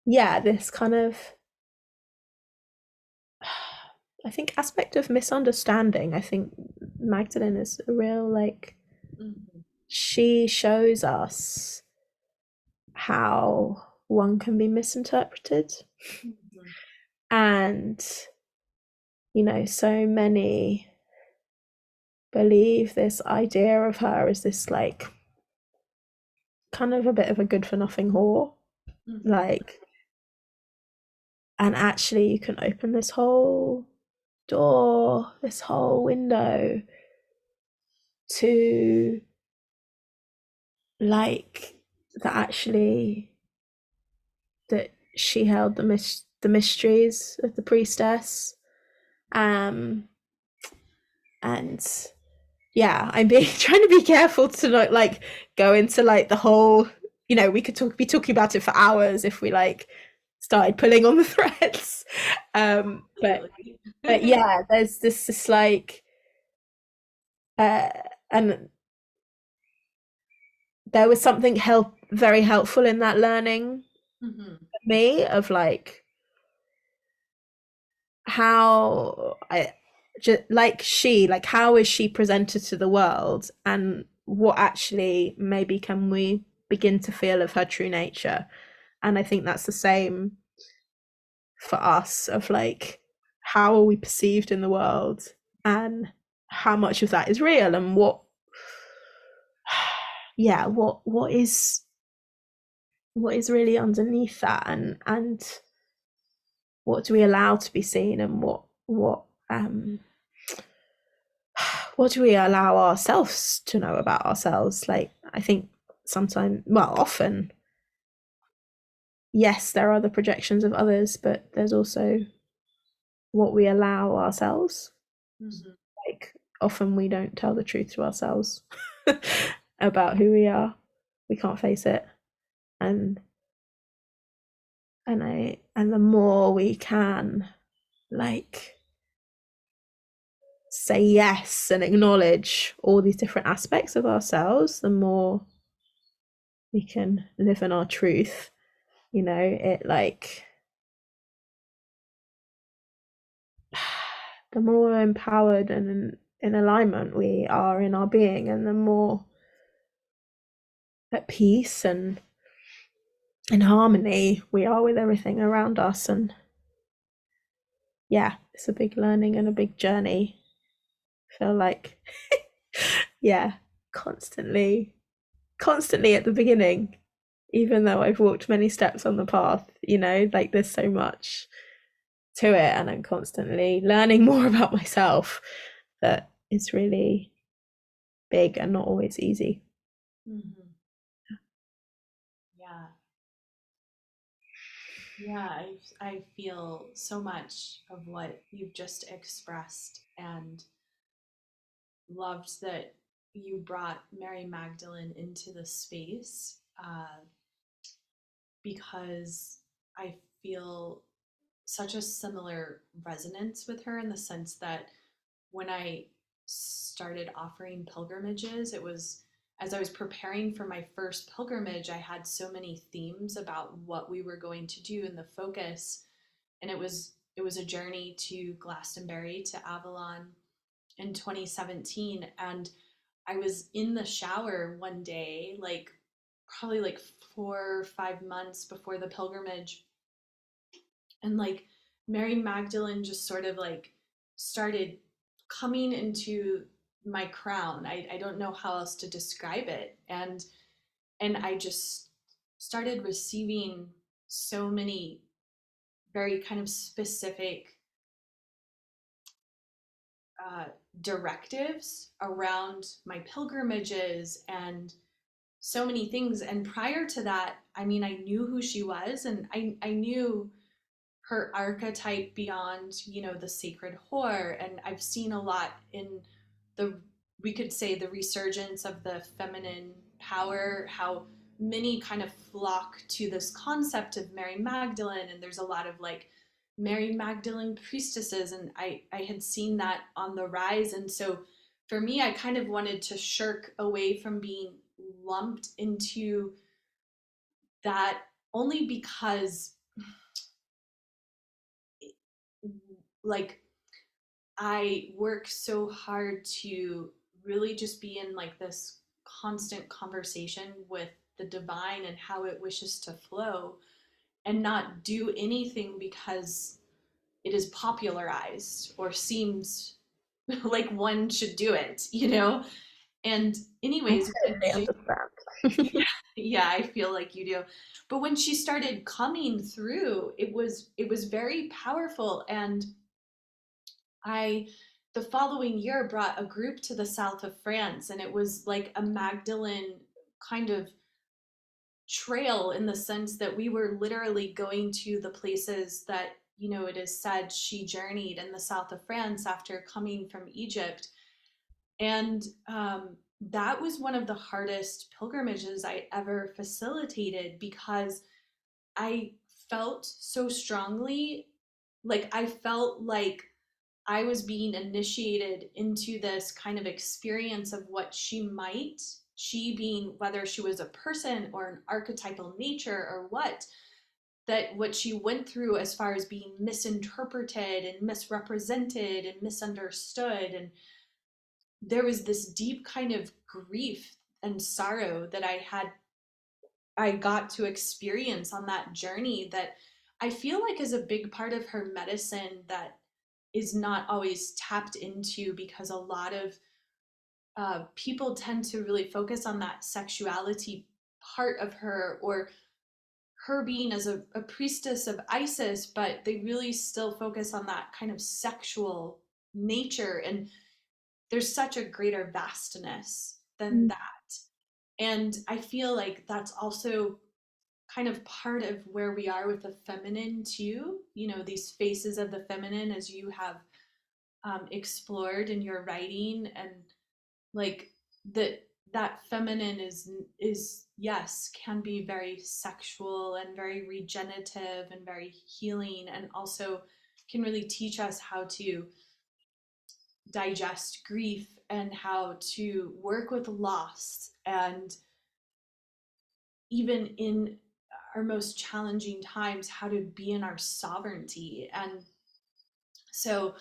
this kind of, I think, aspect of misunderstanding. I think Magdalene is a real like, she shows us how one can be misinterpreted. And so many believe this idea of her as this like kind of a bit of a good for nothing whore. Like, and actually you can open this whole door, this whole window to like that she held the mysteries of the priestess. And I'm trying to be careful to not like go into like the whole, we could be talking about it for hours if we like started pulling on the threads. But yeah, there's this like and there was something very helpful in that learning for me, of like how how is she presented to the world, and what actually maybe can we begin to feel of her true nature. And I think that's the same for us, of like, how are we perceived in the world, and how much of that is real, and what is really underneath that, and what do we allow to be seen, and what do we allow ourselves to know about ourselves. Like, I think often, yes, there are the projections of others, but there's also what we allow ourselves. Like, often we don't tell the truth to ourselves about who we are. We can't face it. And the more we can like say yes and acknowledge all these different aspects of ourselves, the more we can live in our truth. It like, the more empowered and in alignment we are in our being, and the more at peace and in harmony we are with everything around us. And yeah, it's a big learning and a big journey. I feel like yeah, constantly at the beginning, even though I've walked many steps on the path, like there's so much to it, and I'm constantly learning more about myself that it's really big and not always easy. Mm-hmm. Yeah. Yeah, I feel so much of what you've just expressed, and loved that you brought Mary Magdalene into the space, because I feel such a similar resonance with her, in the sense that when I started offering pilgrimages, it was as I was preparing for my first pilgrimage, I had so many themes about what we were going to do and the focus. And it was a journey to Glastonbury, to Avalon in 2017. And I was in the shower one day, like probably like 4 or 5 months before the pilgrimage, and like Mary Magdalene just sort of like started coming into my crown. I don't know how else to describe it. And I just started receiving so many very kind of specific uh, directives around my pilgrimages and so many things. And prior to that, I mean, I knew who she was, and I knew her archetype beyond, the sacred whore. And I've seen a lot in the, we could say, the resurgence of the feminine power, how many kind of flock to this concept of Mary Magdalene. And there's a lot of like Mary Magdalene priestesses. And I had seen that on the rise. And so for me, I kind of wanted to shirk away from being lumped into that, only because like I work so hard to really just be in like this constant conversation with the divine and how it wishes to flow, and not do anything because it is popularized or seems like one should do it. And I anyways, when totally she, understand. yeah, yeah, I feel like you do. But when she started coming through, it was very powerful. And I, the following year, brought a group to the south of France, and it was like a Magdalene kind of trail, in the sense that we were literally going to the places that, it is said she journeyed in the south of France after coming from Egypt. And that was one of the hardest pilgrimages I ever facilitated, because I felt so strongly, like I felt like I was being initiated into this kind of experience of what she being, whether she was a person or an archetypal nature or what she went through as far as being misinterpreted and misrepresented and misunderstood. And there was this deep kind of grief and sorrow that I got to experience on that journey, that I feel like is a big part of her medicine that is not always tapped into, because a lot of people tend to really focus on that sexuality part of her, or her being as a priestess of Isis, but they really still focus on that kind of sexual nature. And there's such a greater vastness than Mm. that. And I feel like that's also kind of part of where we are with the feminine too, these faces of the feminine, as you have explored in your writing. And like that feminine is, yes, can be very sexual and very regenerative and very healing, and also can really teach us how to digest grief and how to work with loss, and even in our most challenging times, how to be in our sovereignty. And so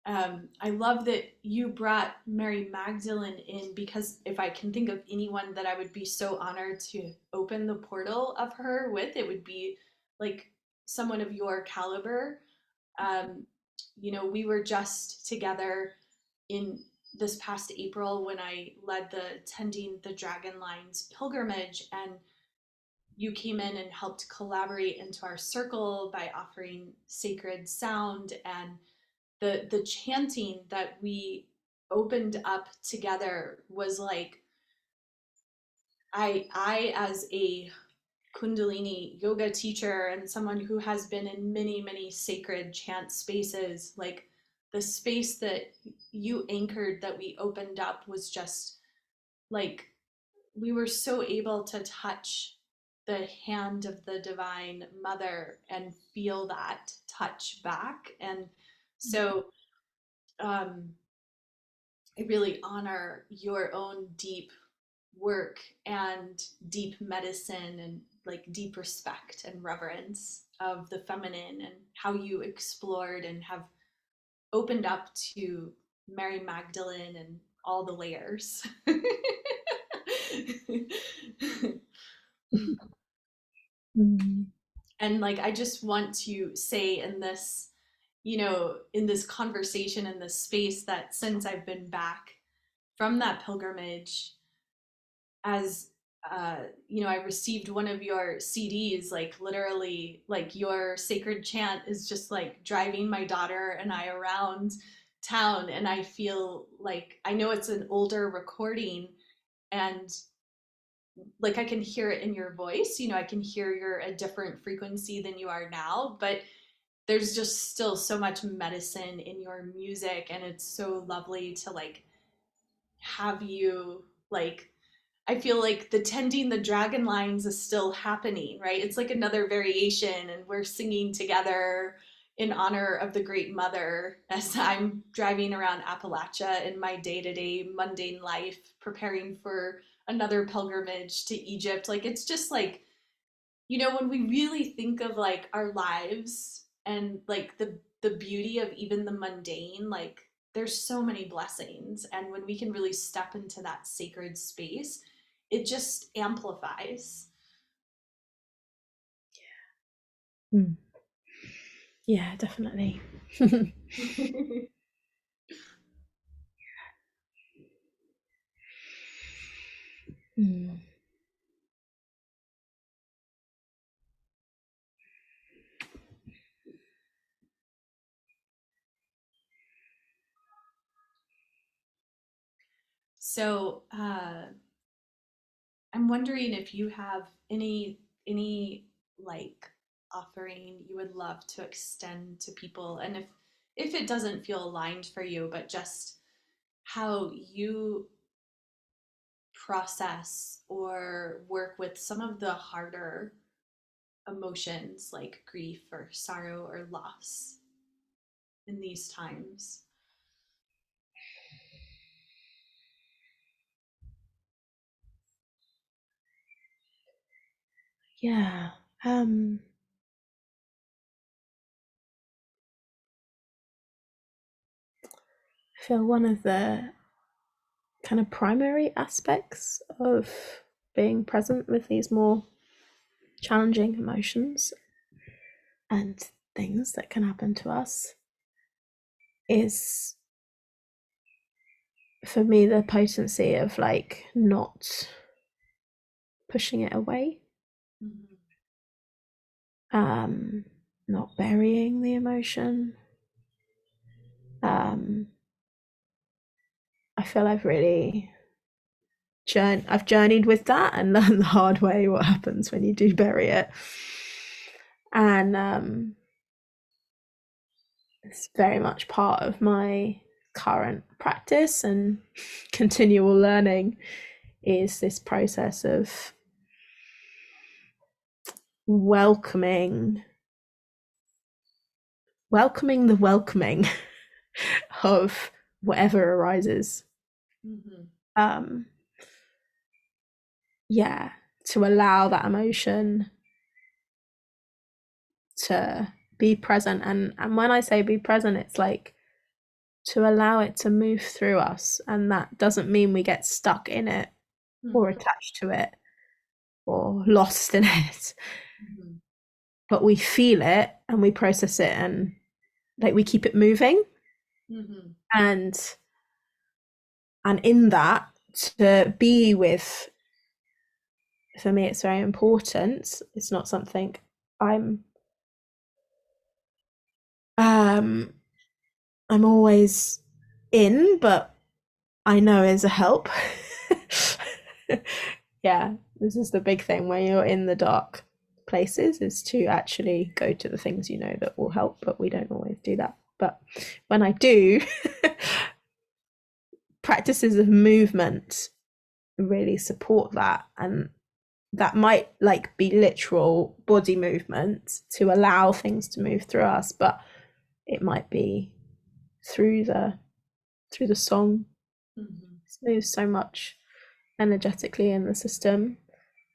I love that you brought Mary Magdalene in, because if I can think of anyone that I would be so honored to open the portal of her with, it would be like someone of your caliber. Um, we were just together in this past April when I led the Tending the Dragon Lines pilgrimage, and you came in and helped collaborate into our circle by offering sacred sound, and the chanting that we opened up together was like, I as a Kundalini yoga teacher and someone who has been in many sacred chant spaces, like the space that you anchored, that we opened up, was just like, we were so able to touch the hand of the Divine Mother and feel that touch back. And so um, I really honor your own deep work and deep medicine, and like deep respect and reverence of the feminine, and how you explored and have opened up to Mary Magdalene and all the layers. Mm. And like, I just want to say in this, in this conversation, in this space, that since I've been back from that pilgrimage, as I received one of your CDs, like literally, like your sacred chant is just like driving my daughter and I around town, and I feel like I know it's an older recording, and like I can hear it in your voice. I can hear you're a different frequency than you are now, but there's just still so much medicine in your music, and it's so lovely to like have you, like, I feel like the Tending the Dragon Lines is still happening, right? It's like another variation, and we're singing together in honor of the Great Mother as I'm driving around Appalachia in my day to day mundane life, preparing for another pilgrimage to Egypt. Like, it's just like, when we really think of like our lives and like the beauty of even the mundane, like there's so many blessings, and when we can really step into that sacred space, it just amplifies. Mm. Yeah, definitely. Mm. So I'm wondering if you have any like offering you would love to extend to people, and if it doesn't feel aligned for you, but just how you process or work with some of the harder emotions like grief or sorrow or loss in these times. Yeah. I feel one of the kind of primary aspects of being present with these more challenging emotions and things that can happen to us is, for me, the potency of like not pushing it away, Mm-hmm. um not burying the emotion. I feel I've journeyed with that and learned the hard way what happens when you do bury it. And it's very much part of my current practice and continual learning, is this process of welcoming the welcoming of whatever arises. Mm-hmm. um yeah, to allow that emotion to be present. And when I say be present, it's like to allow it to move through us. And that doesn't mean we get stuck in it or attached to it or lost in it. But we feel it and we process it, and like we keep it moving. And in that, to be with, for me, it's very important. It's not something I'm always in, but I know is a help. Yeah, this is the big thing when you're in the dark places, is to actually go to the things you know that will help, but we don't always do that. But when I do, practices of movement really support that, and that might like be literal body movement to allow things to move through us, but it might be through the song. It moves so much energetically in the system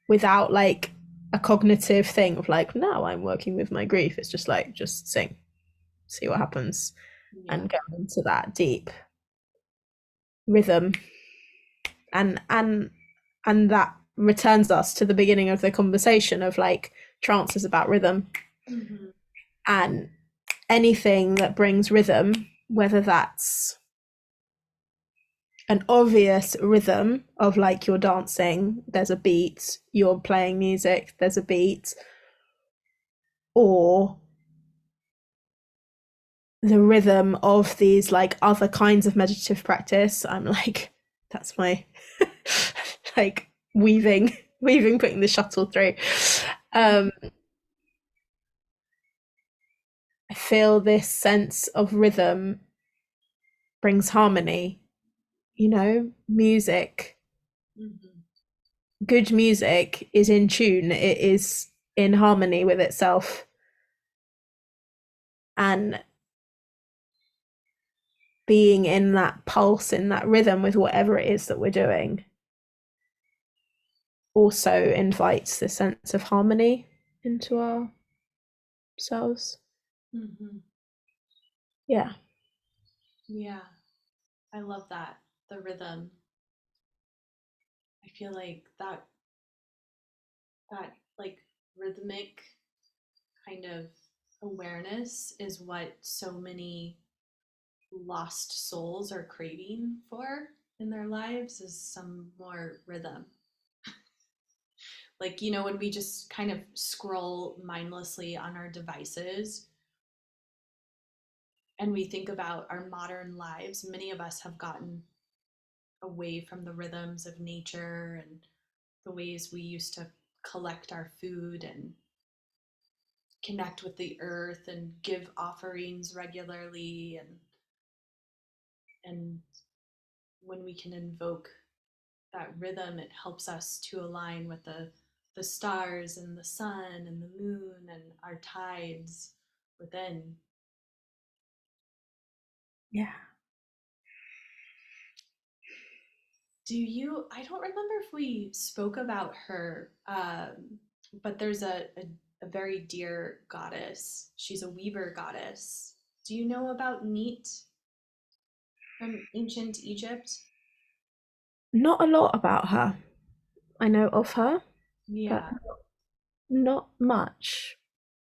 without like a cognitive thing of like, now I'm working with my grief. It's just like, just sing, see what happens, and go into that deep rhythm, and that returns us to the beginning of the conversation of like, trance is about rhythm. And anything that brings rhythm, whether that's an obvious rhythm of like you're dancing, there's a beat, you're playing music, there's a beat, or the rhythm of these like other kinds of meditative practice. I'm like, that's my like weaving, putting the shuttle through. I feel this sense of rhythm brings harmony, you know, music. Good music is in tune, it is in harmony with itself. And being in that pulse, in that rhythm with whatever it is that we're doing, also invites this sense of harmony into ourselves. Yeah. I love that, the rhythm. I feel like that like rhythmic kind of awareness is what so many lost souls are craving for in their lives, is some more rhythm. Like, you know, when we just kind of scroll mindlessly on our devices and we think about our modern lives, many of us have gotten away from the rhythms of nature and the ways we used to collect our food and connect with the earth and give offerings regularly, and when we can invoke that rhythm, it helps us to align with the stars and the sun and the moon and our tides within. Yeah. I don't remember if we spoke about her, but there's a very dear goddess. She's a weaver goddess. Do you know about Neat from ancient Egypt? Not a lot about her. I know of her, but Yeah. not much.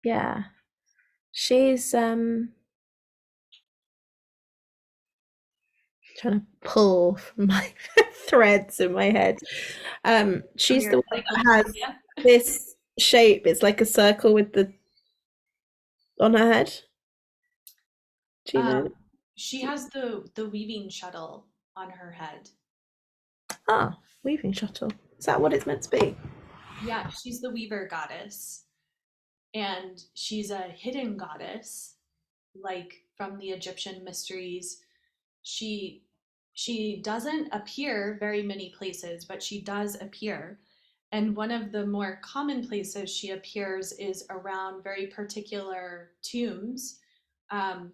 Yeah. She's trying to pull from my threads in my head. She's the one that has this shape. It's like a circle with the on her head. Do you know? She has the weaving shuttle on her head. Ah, weaving shuttle. Is that what it's meant to be? Yeah, she's the weaver goddess, and she's a hidden goddess, like from the Egyptian mysteries. She she doesn't appear very many places, but she does appear. And one of the more common places she appears is around very particular tombs. Um,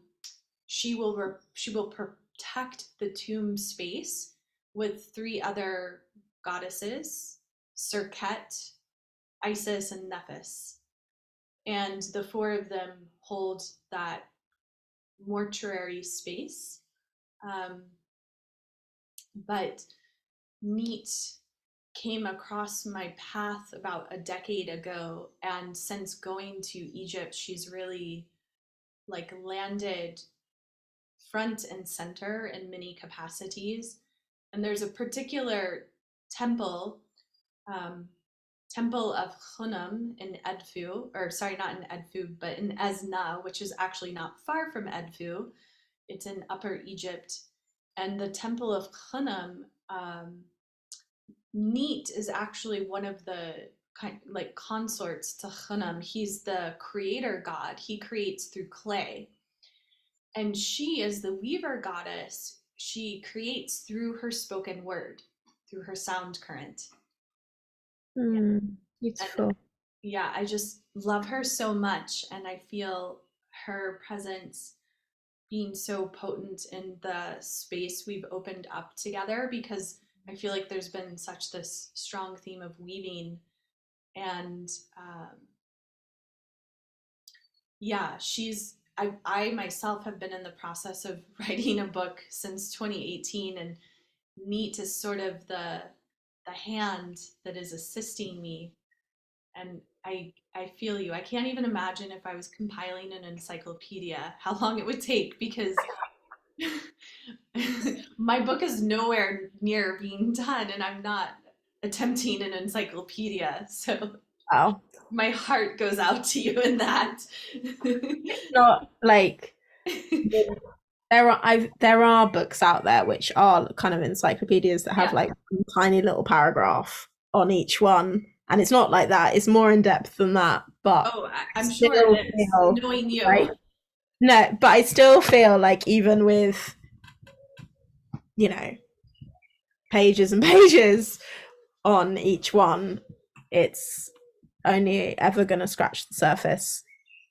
she will protect the tomb space with three other goddesses, Serket, Isis, and Nephis. And the four of them hold that mortuary space. Um, but Neat came across my path about a decade ago, and since going to Egypt, she's really like landed front and center in many capacities. And there's a particular temple, um, temple of Hunam in Edfu, or sorry, not in Edfu, but in Esna, which is actually not far from Edfu. It's in Upper Egypt. And the temple of Hunam, Neat is actually one of the like consorts to Hunam. He's the creator god. He creates through clay. And she is the weaver goddess. She creates through her spoken word, through her sound current. Yeah. And Beautiful. yeah, I just love her so much. And I feel her presence being so potent in the space we've opened up together, because I feel like there's been such this strong theme of weaving. And yeah, I myself have been in the process of writing a book since 2018, and Neat is sort of the hand that is assisting me. And I feel you. I can't even imagine if I was compiling an encyclopedia how long it would take, because my book is nowhere near being done, and I'm not attempting an encyclopedia. So Wow. my heart goes out to you in that. It's not like there are books out there which are kind of encyclopedias that have Yeah. like a tiny little paragraph on each one, and it's not like that. It's more in depth than that, but Oh, I I'm sure still it is, feel knowing you. like no, but I still feel like even with pages and pages on each one, it's only ever going to scratch the surface.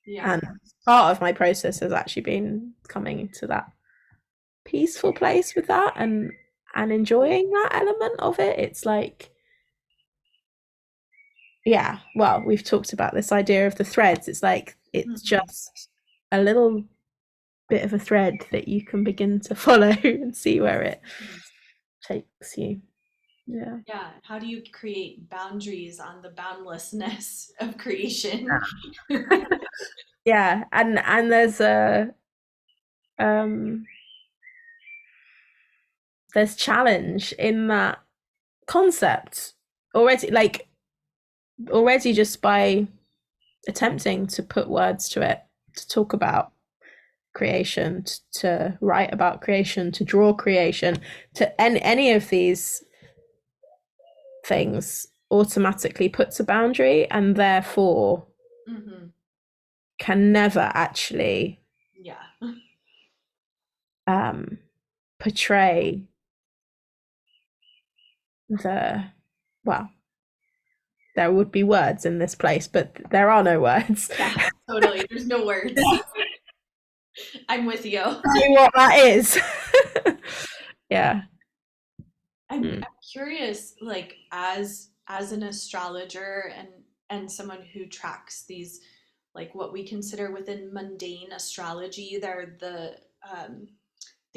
Yeah. And part of my process has actually been coming to that peaceful place with that and enjoying that element of it. It's like, yeah, well, we've talked about this idea of the threads. It's like it's Mhm. just a little bit of a thread that you can begin to follow and see where it takes you. Yeah. Yeah. How do you create boundaries on the boundlessness of creation? Yeah, and um there's challenge in that concept already, like already just by attempting to put words to it, to talk about creation, to write about creation, to draw creation, to any of these things automatically puts a boundary and therefore Hmm. can never actually Yeah. um, portray the, well, there would be words in this place, but there are no words. Yeah, totally. There's no words. I'm with you. See what that is. Yeah. Mm. I'm curious, like as an astrologer and someone who tracks these, like what we consider within mundane astrology, they're the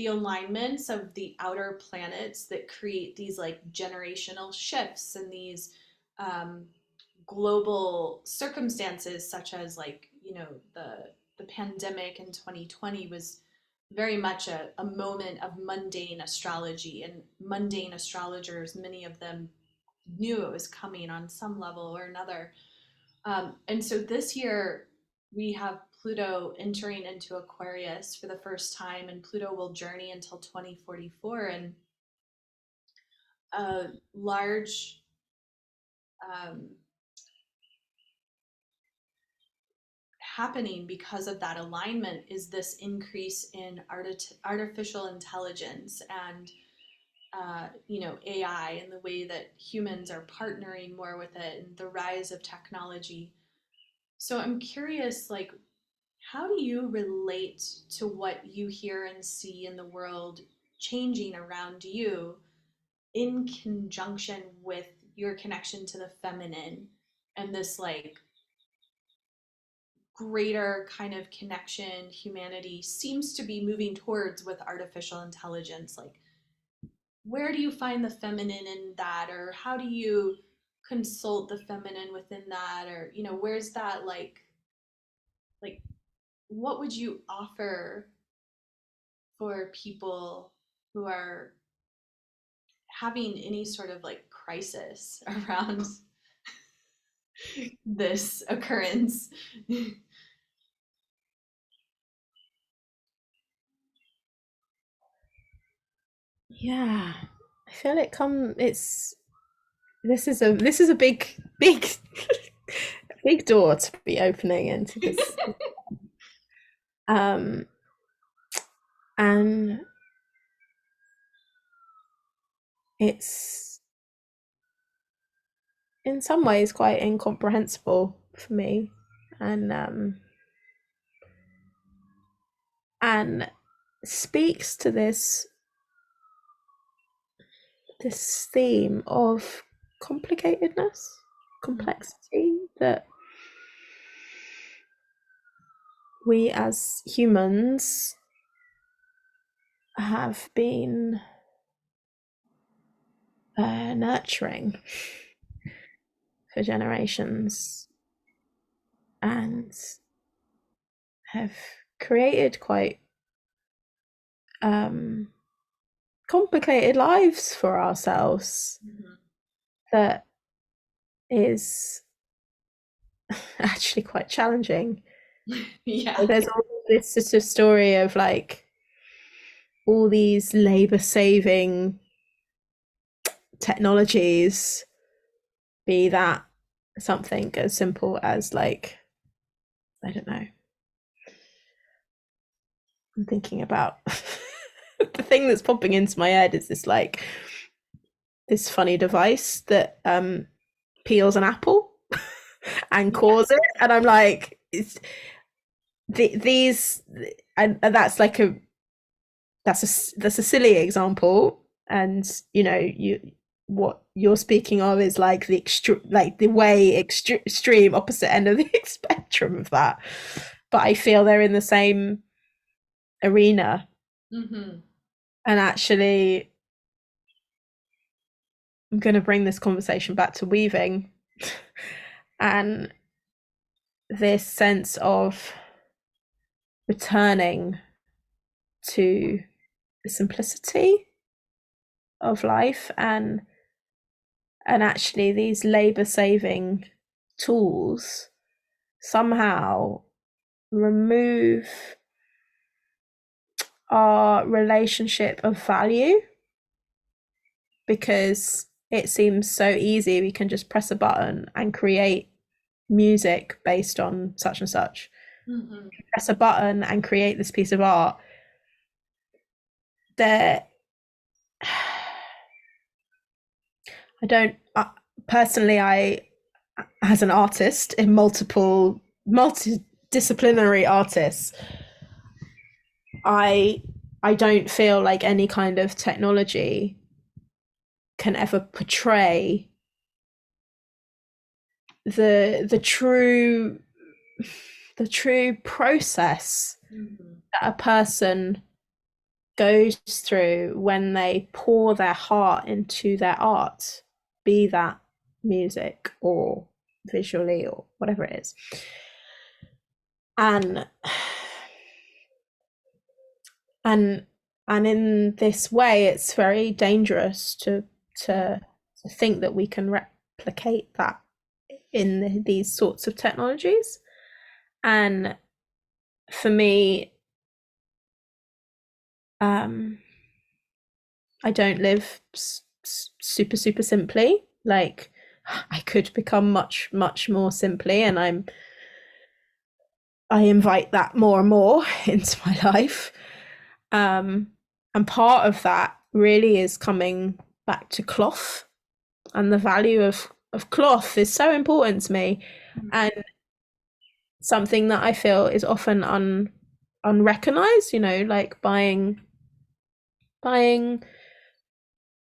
alignments of the outer planets that create these like generational shifts and these um, global circumstances, such as like the pandemic in 2020 was very much a moment of mundane astrology, and mundane astrologers, many of them knew it was coming on some level or another. And so this year we have Pluto entering into Aquarius for the first time, and Pluto will journey until 2044. And a large um, happening because of that alignment is this increase in artificial intelligence and AI, and the way that humans are partnering more with it, and the rise of technology. So I'm curious, like, how do you relate to what you hear and see in the world changing around you in conjunction with your connection to the feminine and this like greater kind of connection humanity seems to be moving towards with artificial intelligence. Like, where do you find the feminine in that, or how do you consult the feminine within that, or where's that, like what would you offer for people who are having any sort of like crisis around this occurrence? Yeah, I feel it's this is a big big door to be opening into this. And it's in some ways quite incomprehensible for me, and speaks to this theme of complicatedness, complexity that we as humans have been nurturing for generations and have created quite complicated lives for ourselves. That is actually quite challenging. Yeah. There's all this sort of story of like all these labor saving technologies, be that something as simple as like, I don't know, I'm thinking about the thing that's popping into my head is this funny device that peels an apple and cores it, and I'm like, these, and that's like that's a silly example, and what you're speaking of is like the extreme opposite end of the spectrum of that, but I feel they're in the same arena. Mm-hmm. And actually, I'm going to bring this conversation back to weaving and this sense of returning to the simplicity of life, and actually these labor saving tools somehow remove our relationship of value, because it seems so easy. We can just press a button and create music based on such and such. Mm-hmm. Press a button and create this piece of art. There, I don't personally. As an artist, in multidisciplinary artists, I don't feel like any kind of technology can ever portray the true process that a person goes through when they pour their heart into their art, be that music or visually or whatever it is. And in this way, it's very dangerous to think that we can replicate that in these sorts of technologies. And for me, I don't live super simply. Like, I could become much more simply, and I invite that more and more into my life. And part of that really is coming back to cloth, and the value of cloth is so important to me, and something that I feel is often unrecognized. Like buying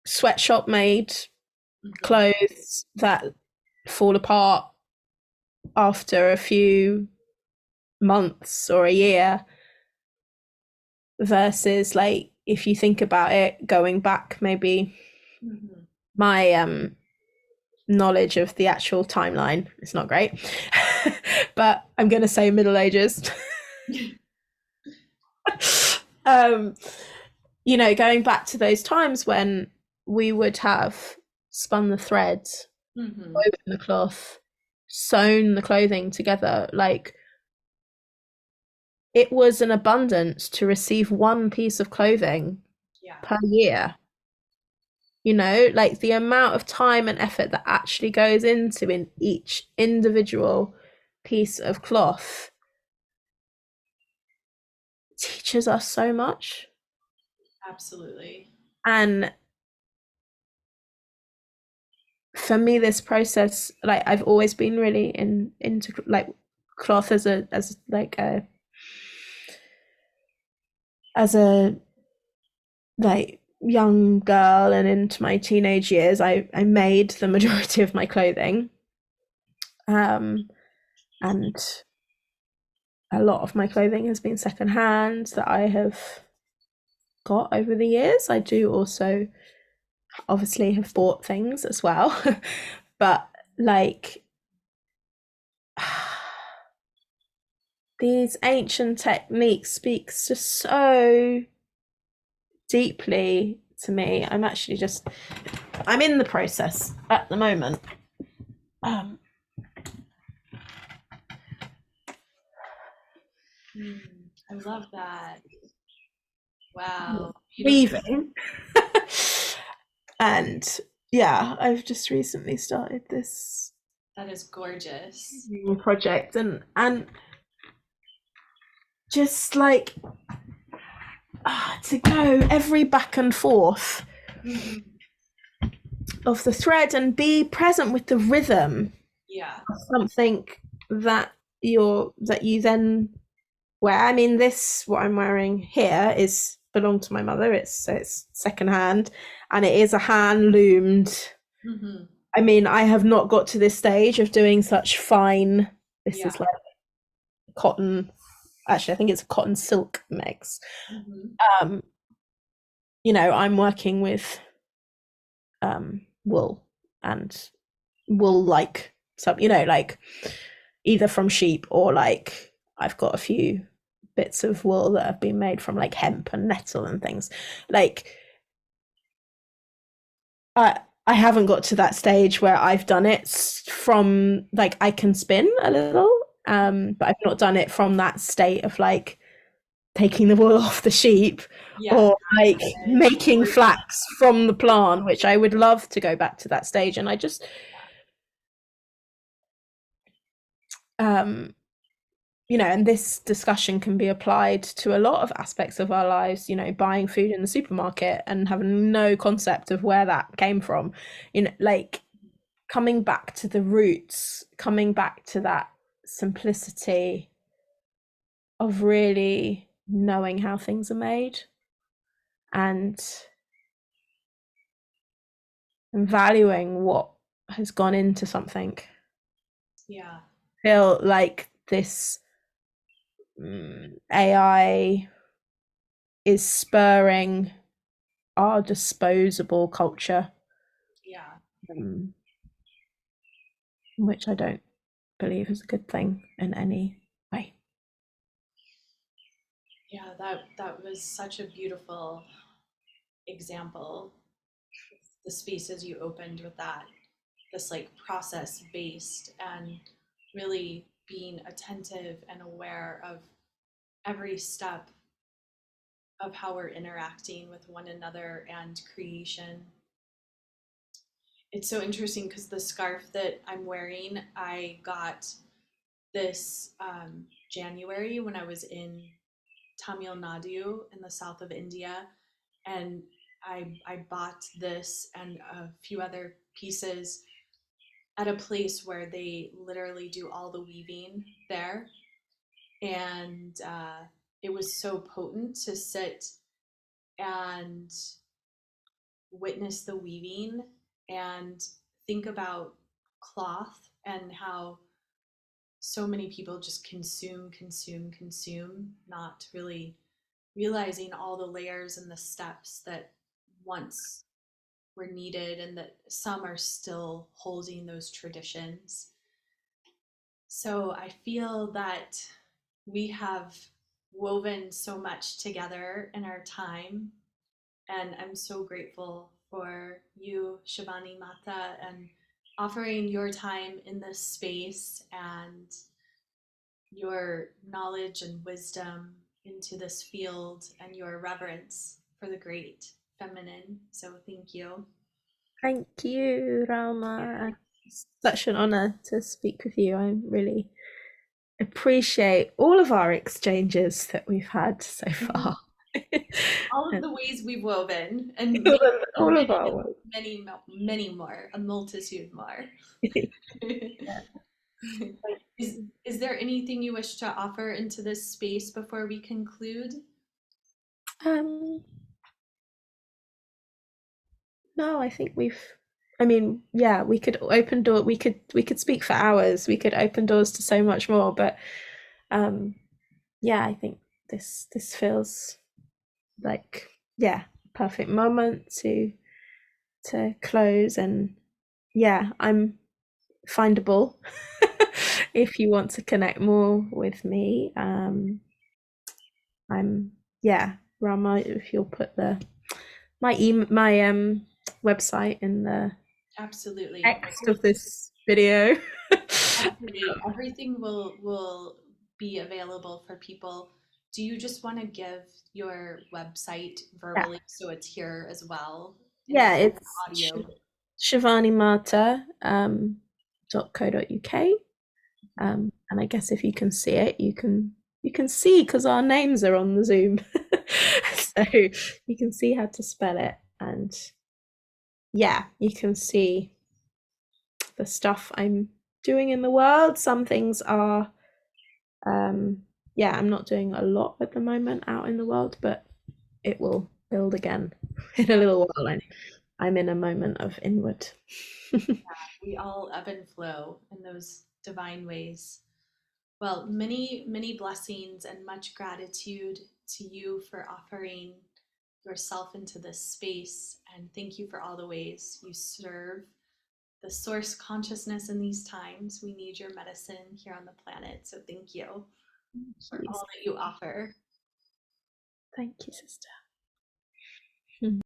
sweatshop made clothes that fall apart after a few months or a year, versus like if you think about it, going back maybe my knowledge of the actual timeline, it's not great. But I'm gonna say Middle Ages. You know, going back to those times when we would have spun the threads, woven the cloth, sewn the clothing together, like it was an abundance to receive one piece of clothing per year. You know, like the amount of time and effort that actually goes into in each individual piece of cloth teaches us so much. Absolutely. And for me, this process, like I've always been really into like cloth as a like young girl and into my teenage years. I made the majority of my clothing, and a lot of my clothing has been secondhand that I have got over the years. I do also obviously have bought things as well, but like these ancient techniques speaks just so deeply to me. I'm in the process at the moment. I love that. Wow. Weaving. And yeah, I've just recently started this. That is gorgeous. Project, and just like to go every back and forth of the thread and be present with the rhythm. Yeah. Something that you then wear. I mean, this what I'm wearing here is belonged to my mother. It's secondhand, and it is a hand loomed. I mean, I have not got to this stage of doing such fine. This is like cotton. Actually, I think it's a cotton silk mix. You know, I'm working with wool and wool, like some, you know, like either from sheep or like I've got a few bits of wool that have been made from like hemp and nettle and things. Like I haven't got to that stage where I've done it from like I can spin a little, but I've not done it from that state of like taking the wool off the sheep or like making flax from the plant, which I would love to go back to that stage. And I just you know, and this discussion can be applied to a lot of aspects of our lives, you know, buying food in the supermarket and having no concept of where that came from, you know, like coming back to the roots, coming back to that simplicity of really knowing how things are made and valuing what has gone into something. Yeah. Feel like this AI is spurring our disposable culture. Yeah. Which I don't believe is a good thing in any way. Yeah, that was such a beautiful example. The spaces you opened with that, this like process based and really being attentive and aware of every step of how we're interacting with one another and creation. It's so interesting because the scarf that I'm wearing, I got this January when I was in Tamil Nadu in the south of India, and I bought this and a few other pieces at a place where they literally do all the weaving there, and it was so potent to sit and witness the weaving and think about cloth and how so many people just consume, consume, consume, not really realizing all the layers and the steps that once were needed, and that some are still holding those traditions. So I feel that we have woven so much together in our time, and I'm so grateful for you, Shivani Mata, and offering your time in this space and your knowledge and wisdom into this field, and your reverence for the great feminine. So thank you. Thank you, Rama. It's such an honor to speak with you. I really appreciate all of our exchanges that we've had so far. All of the ways we've woven, and all many, of our work. many, many more, a multitude more. Is there anything you wish to offer into this space before we conclude? Um, no, I think I mean, yeah, we could open door. We could speak for hours. We could open doors to so much more. But yeah, I think this feels like, yeah, perfect moment to close. And yeah, I'm findable if you want to connect more with me. I'm, yeah, Rama, if you'll put my website in the Absolutely. text of this video. Absolutely. Everything will be available for people. Do you just want to give your website Yeah, verbally so it's here as well in yeah, it's audio? ShivaniMata .co.uk. And I guess if you can see it, you can see because our names are on the Zoom, so you can see how to spell it, and yeah, you can see the stuff I'm doing in the world. Some things are, yeah, I'm not doing a lot at the moment out in the world, but it will build again in a little while. And I'm in a moment of inward. We all ebb and flow in those divine ways. Well, many, many blessings and much gratitude to you for offering yourself into this space. And thank you for all the ways you serve the source consciousness in these times. We need your medicine here on the planet. So thank you for all that you offer. Thank you, sister.